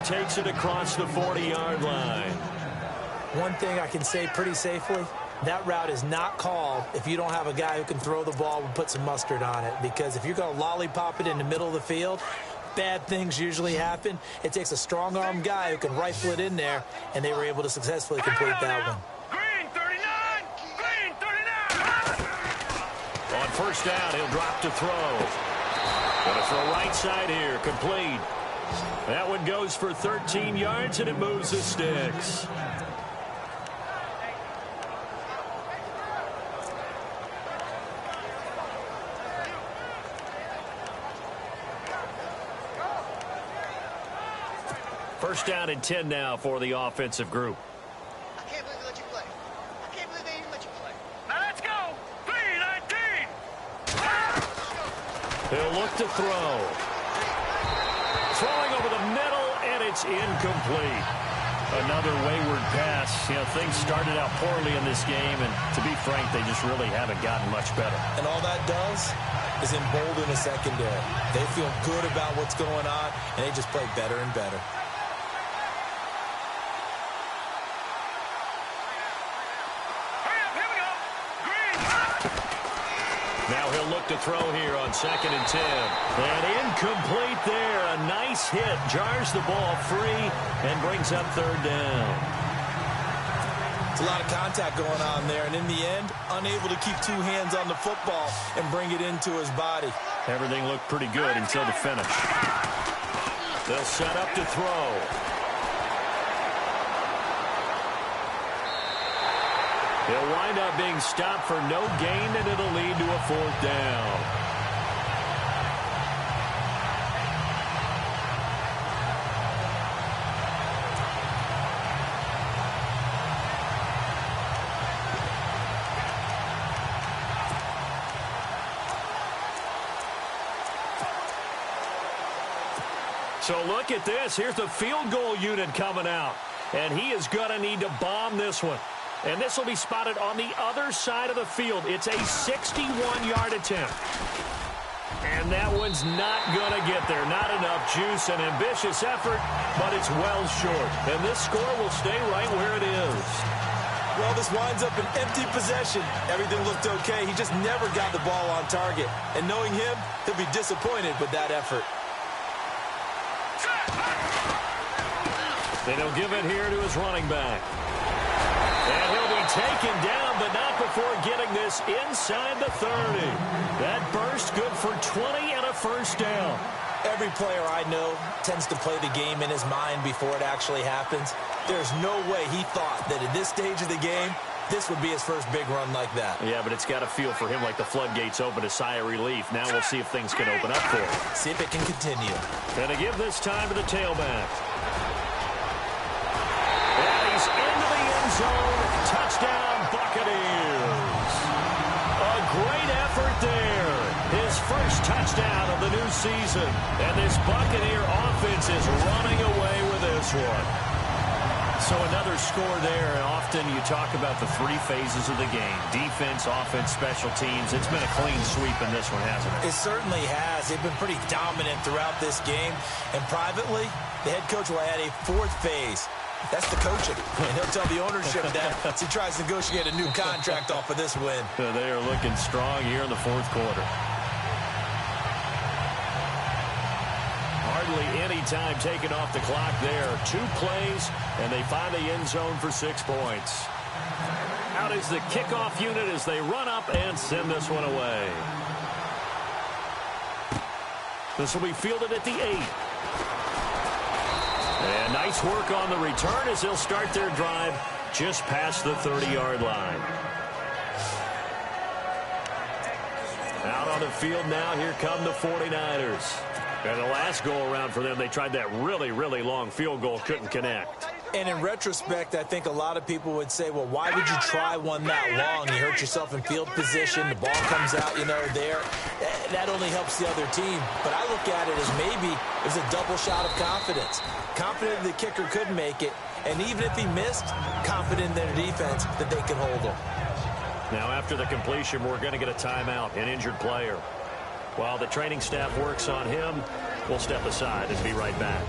[SPEAKER 2] takes it across the 40-yard line.
[SPEAKER 3] One thing I can say pretty safely, that route is not called if you don't have a guy who can throw the ball and put some mustard on it. Because if you're going to lollipop it in the middle of the field, bad things usually happen. It takes a strong-arm guy who can rifle it in there, and they were able to successfully complete that one.
[SPEAKER 4] Green 39! Green 39!
[SPEAKER 2] On first down, he'll drop to throw. Going to throw right side here, complete. That one goes for 13 yards, and it moves the sticks. First down and 10 now for the offensive group.
[SPEAKER 6] I can't believe they let you play. I can't believe they even let you play.
[SPEAKER 4] Now let's go! 3-19!
[SPEAKER 2] He'll look to throw. Throwing over the middle, and it's incomplete. Another wayward pass. You know, things started out poorly in this game, and to be frank, they just really haven't gotten much better.
[SPEAKER 3] And all that does is embolden the secondary. They feel good about what's going on, and they just play better and better.
[SPEAKER 2] Now he'll look to throw here on 2nd and 10. And incomplete there. A nice hit. Jars the ball free and brings up 3rd down.
[SPEAKER 3] It's a lot of contact going on there. And in the end, unable to keep 2 hands on the football and bring it into his body.
[SPEAKER 2] Everything looked pretty good until the finish. They'll set up to throw. He'll wind up being stopped for no gain, and it'll lead to a 4th down. So look at this. Here's the field goal unit coming out, and he is going to need to bomb this one. And this will be spotted on the other side of the field. It's a 61-yard attempt. And that one's not going to get there. Not enough juice, an ambitious effort, but it's well short. And this score will stay right where it is.
[SPEAKER 3] Well, this winds up an empty possession. Everything looked okay. He just never got the ball on target. And knowing him, he'll be disappointed with that effort.
[SPEAKER 2] Then he'll give it here to his running back. And he'll be taken down, but not before getting this inside the 30. That burst good for 20 and a 1st down.
[SPEAKER 3] Every player I know tends to play the game in his mind before it actually happens. There's no way he thought that at this stage of the game, this would be his first big run like that.
[SPEAKER 2] Yeah, but it's got to feel for him like the floodgates open, a sigh of relief. Now we'll see if things can open up for him.
[SPEAKER 3] See if it can continue.
[SPEAKER 2] And to give this time to the tailback. And he's into the end zone. Touchdown, Buccaneers. A great effort there. His first touchdown of the new season. And this Buccaneer offense is running away with this one. So another score there, and often you talk about the 3 phases of the game. Defense, offense, special teams. It's been a clean sweep in this one, hasn't it?
[SPEAKER 3] It certainly has. They've been pretty dominant throughout this game. And privately, the head coach will add a 4th phase. That's the coaching. And he'll tell the ownership that as he tries to negotiate a new contract off of this win.
[SPEAKER 2] They are looking strong here in the 4th quarter. Hardly any time taken off the clock there. 2 plays, and they find the end zone for 6 points. Out is the kickoff unit as they run up and send this one away. This will be fielded at the 8. And nice work on the return as they'll start their drive just past the 30-yard line. Out on the field now, here come the 49ers. And the last go-around for them, they tried that really, really long field goal, couldn't connect.
[SPEAKER 3] And in retrospect, I think a lot of people would say, well, why would you try one that long? You hurt yourself in field position. The ball comes out, there. That only helps the other team. But I look at it as maybe it was a double shot of confidence. Confident the kicker could make it. And even if he missed, confident in their defense that they can hold him.
[SPEAKER 2] Now, after the completion, we're going to get a timeout, an injured player. While the training staff works on him, we'll step aside and be right back.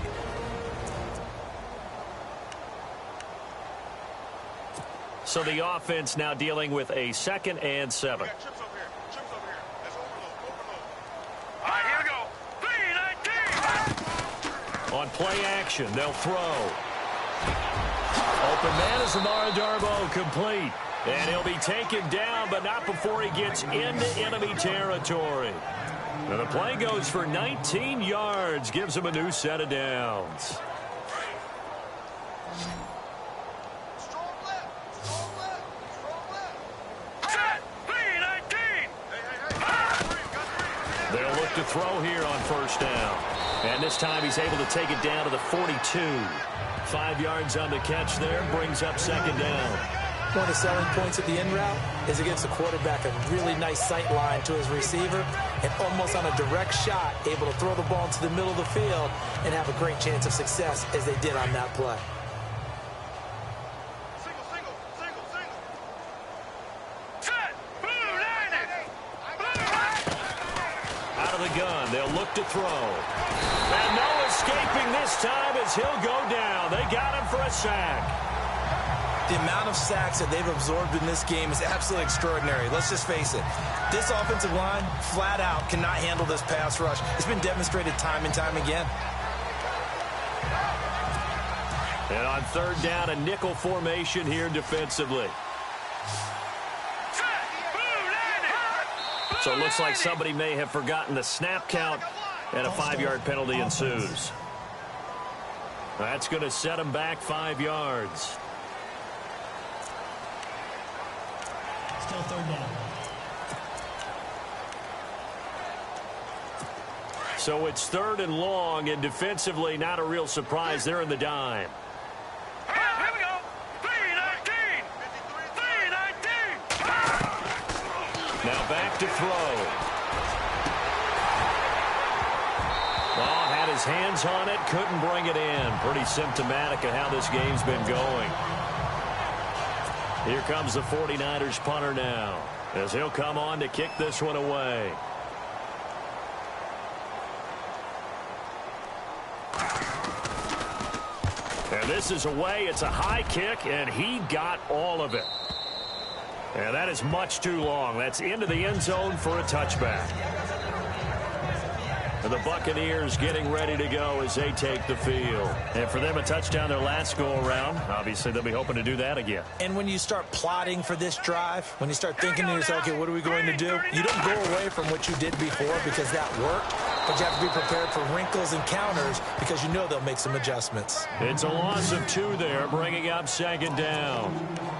[SPEAKER 2] So the offense now dealing with a 2nd and 7.
[SPEAKER 4] We got chips over here. Chips over here. Let's overload. All right, here we go. 3-19.
[SPEAKER 2] On play action, they'll throw. Open man is Amara Darbo, complete. And he'll be taken down, but not before he gets into enemy territory. Now the play goes for 19 yards, gives him a new set of downs.
[SPEAKER 6] Strong left. Strong left. Strong left.
[SPEAKER 4] Set. 3-19. Hey.
[SPEAKER 2] They'll look to throw here on first down. And this time he's able to take it down to the 42. 5 yards on the catch there, brings up 2nd down.
[SPEAKER 3] One of the selling points of the in route is against the quarterback, a really nice sight line to his receiver, and almost on a direct shot, able to throw the ball into the middle of the field and have a great chance of success as they did on that play.
[SPEAKER 4] Single. Set. Blue 90.
[SPEAKER 2] Out of the gun, they'll look to throw. And no escaping this time as he'll go down. They got him for a sack.
[SPEAKER 3] The amount of sacks that they've absorbed in this game is absolutely extraordinary. Let's just face it. This offensive line, flat out, cannot handle this pass rush. It's been demonstrated time and time again.
[SPEAKER 2] And on 3rd down, a nickel formation here defensively.
[SPEAKER 4] Set. Blue 90.
[SPEAKER 2] So it looks like somebody may have forgotten the snap count, and a 5-yard penalty ensues. That's going to set him back 5 yards.
[SPEAKER 5] Still 3rd down.
[SPEAKER 2] So it's 3rd and long, and defensively not a real surprise. They're in the dime.
[SPEAKER 4] Here we go. 3-19. 3-19.
[SPEAKER 2] Now back to throw. Well, had his hands on it, couldn't bring it in. Pretty symptomatic of how this game's been going. Here comes the 49ers punter now, as he'll come on to kick this one away. And this is away. It's a high kick, and he got all of it. And that is much too long. That's into the end zone for a touchback. And the Buccaneers getting ready to go as they take the field. And for them, a touchdown their last go-around. Obviously, they'll be hoping to do that again.
[SPEAKER 3] And when you start plotting for this drive, when you start thinking to yourself, okay, what are we going to do? You don't go away from what you did before because that worked, but you have to be prepared for wrinkles and counters because you know they'll make some adjustments.
[SPEAKER 2] It's a loss of 2 there, bringing up 2nd down.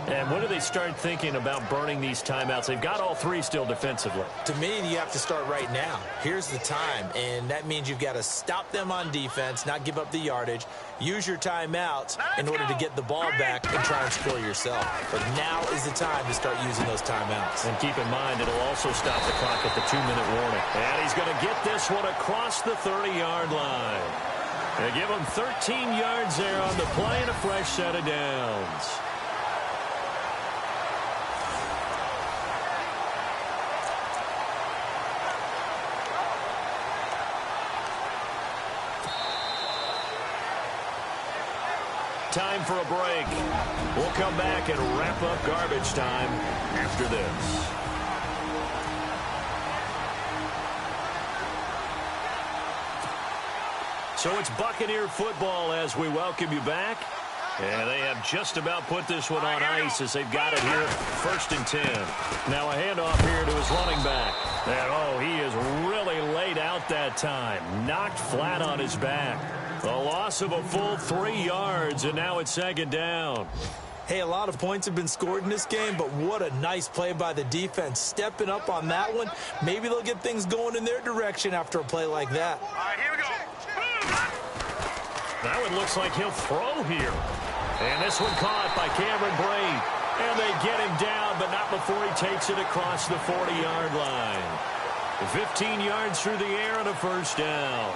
[SPEAKER 2] And when do they start thinking about burning these timeouts? They've got all 3 still defensively.
[SPEAKER 3] To me, you have to start right now. Here's the time, and that means you've got to stop them on defense, not give up the yardage, use your timeouts in order to get the ball back and try and score yourself. But now is the time to start using those timeouts.
[SPEAKER 2] And keep in mind, it'll also stop the clock at the 2-minute warning. And he's going to get this one across the 30-yard line. They give him 13 yards there on the play and a fresh set of downs. Time for a break. We'll come back and wrap up garbage time after this. So it's Buccaneer football as we welcome you back. And they have just about put this one on ice as they've got it here, 1st and 10. Now a handoff here to his running back. And oh, he is really laid out that time. Knocked flat on his back. A loss of a full 3 yards, and now it's 2nd down.
[SPEAKER 3] Hey, a lot of points have been scored in this game, but what a nice play by the defense. Stepping up on that one, maybe they'll get things going in their direction after a play like that.
[SPEAKER 4] All right, here we go.
[SPEAKER 2] That one looks like he'll throw here. And this one caught by Cameron Brate. And they get him down, but not before he takes it across the 40-yard line. 15 yards through the air and a 1st down.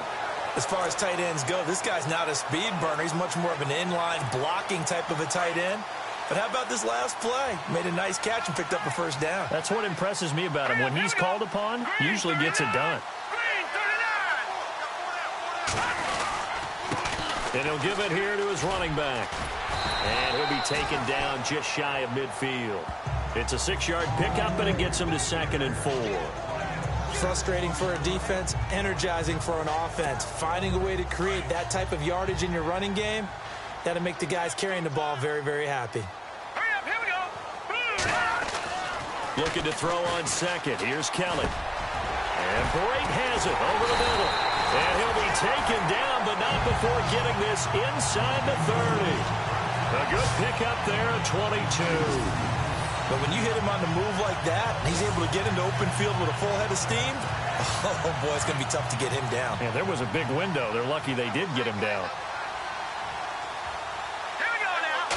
[SPEAKER 3] As far as tight ends go, this guy's not a speed burner. He's much more of an inline blocking type of a tight end. But how about this last play? Made a nice catch and picked up a 1st down.
[SPEAKER 2] That's what impresses me about him. When he's called upon, usually gets it done. And he'll give it here to his running back. And he'll be taken down just shy of midfield. It's a 6-yard pickup, and it gets him to 2nd and 4.
[SPEAKER 3] Frustrating for a defense, energizing for an offense. Finding a way to create that type of yardage in your running game, that'll make the guys carrying the ball very, very happy.
[SPEAKER 4] Hurry up, here we go.
[SPEAKER 2] Looking to throw on 2nd. Here's Kelly. And Brate has it over the middle. And he'll be taken down, but not before getting this inside the 30. A good pickup there at 22.
[SPEAKER 3] But when you hit him on the move like that, he's able to get into open field with a full head of steam, oh, boy, it's going to be tough to get him down.
[SPEAKER 2] Yeah, there was a big window. They're lucky they did get him down.
[SPEAKER 4] Here we go now.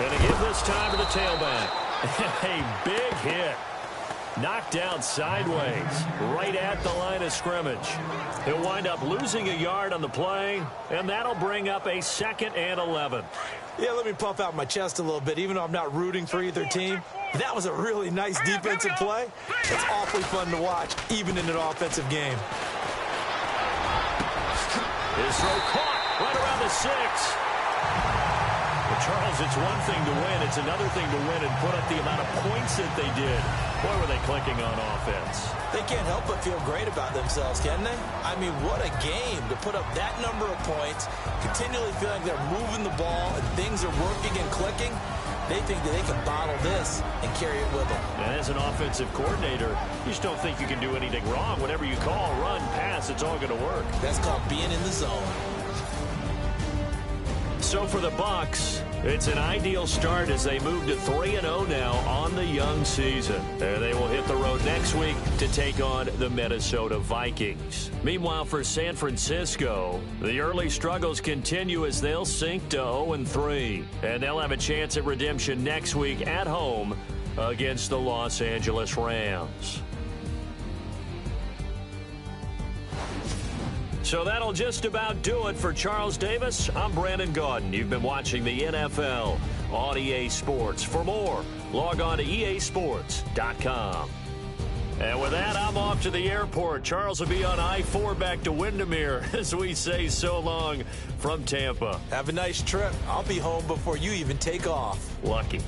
[SPEAKER 2] And to give this time to the tailback. A big hit. Knocked down sideways, right at the line of scrimmage. He'll wind up losing a yard on the play, and that'll bring up a 2nd and 11.
[SPEAKER 3] Yeah, let me puff out my chest a little bit, even though I'm not rooting for either team. That was a really nice defensive play. It's awfully fun to watch, even in an offensive game.
[SPEAKER 2] His throw caught right around the 6. Well, Charles, it's one thing to win. It's another thing to win and put up the amount of points that they did. Boy, were they clicking on offense.
[SPEAKER 3] They can't help but feel great about themselves, can they? I mean, what a game to put up that number of points, continually feel like they're moving the ball and things are working and clicking. They think that they can bottle this and carry it with them.
[SPEAKER 2] And as an offensive coordinator, you just don't think you can do anything wrong. Whatever you call, run, pass, it's all going to work.
[SPEAKER 3] That's called being in the zone.
[SPEAKER 2] So for the Bucs, it's an ideal start as they move to 3-0 now on the young season. And they will hit the road next week to take on the Minnesota Vikings. Meanwhile, for San Francisco, the early struggles continue as they'll sink to 0-3. And they'll have a chance at redemption next week at home against the Los Angeles Rams. So that'll just about do it for Charles Davis. I'm Brandon Gaudin. You've been watching the NFL on EA Sports. For more, log on to easports.com. And with that, I'm off to the airport. Charles will be on I-4 back to Windermere as we say so long from Tampa.
[SPEAKER 3] Have a nice trip. I'll be home before you even take off.
[SPEAKER 2] Lucky.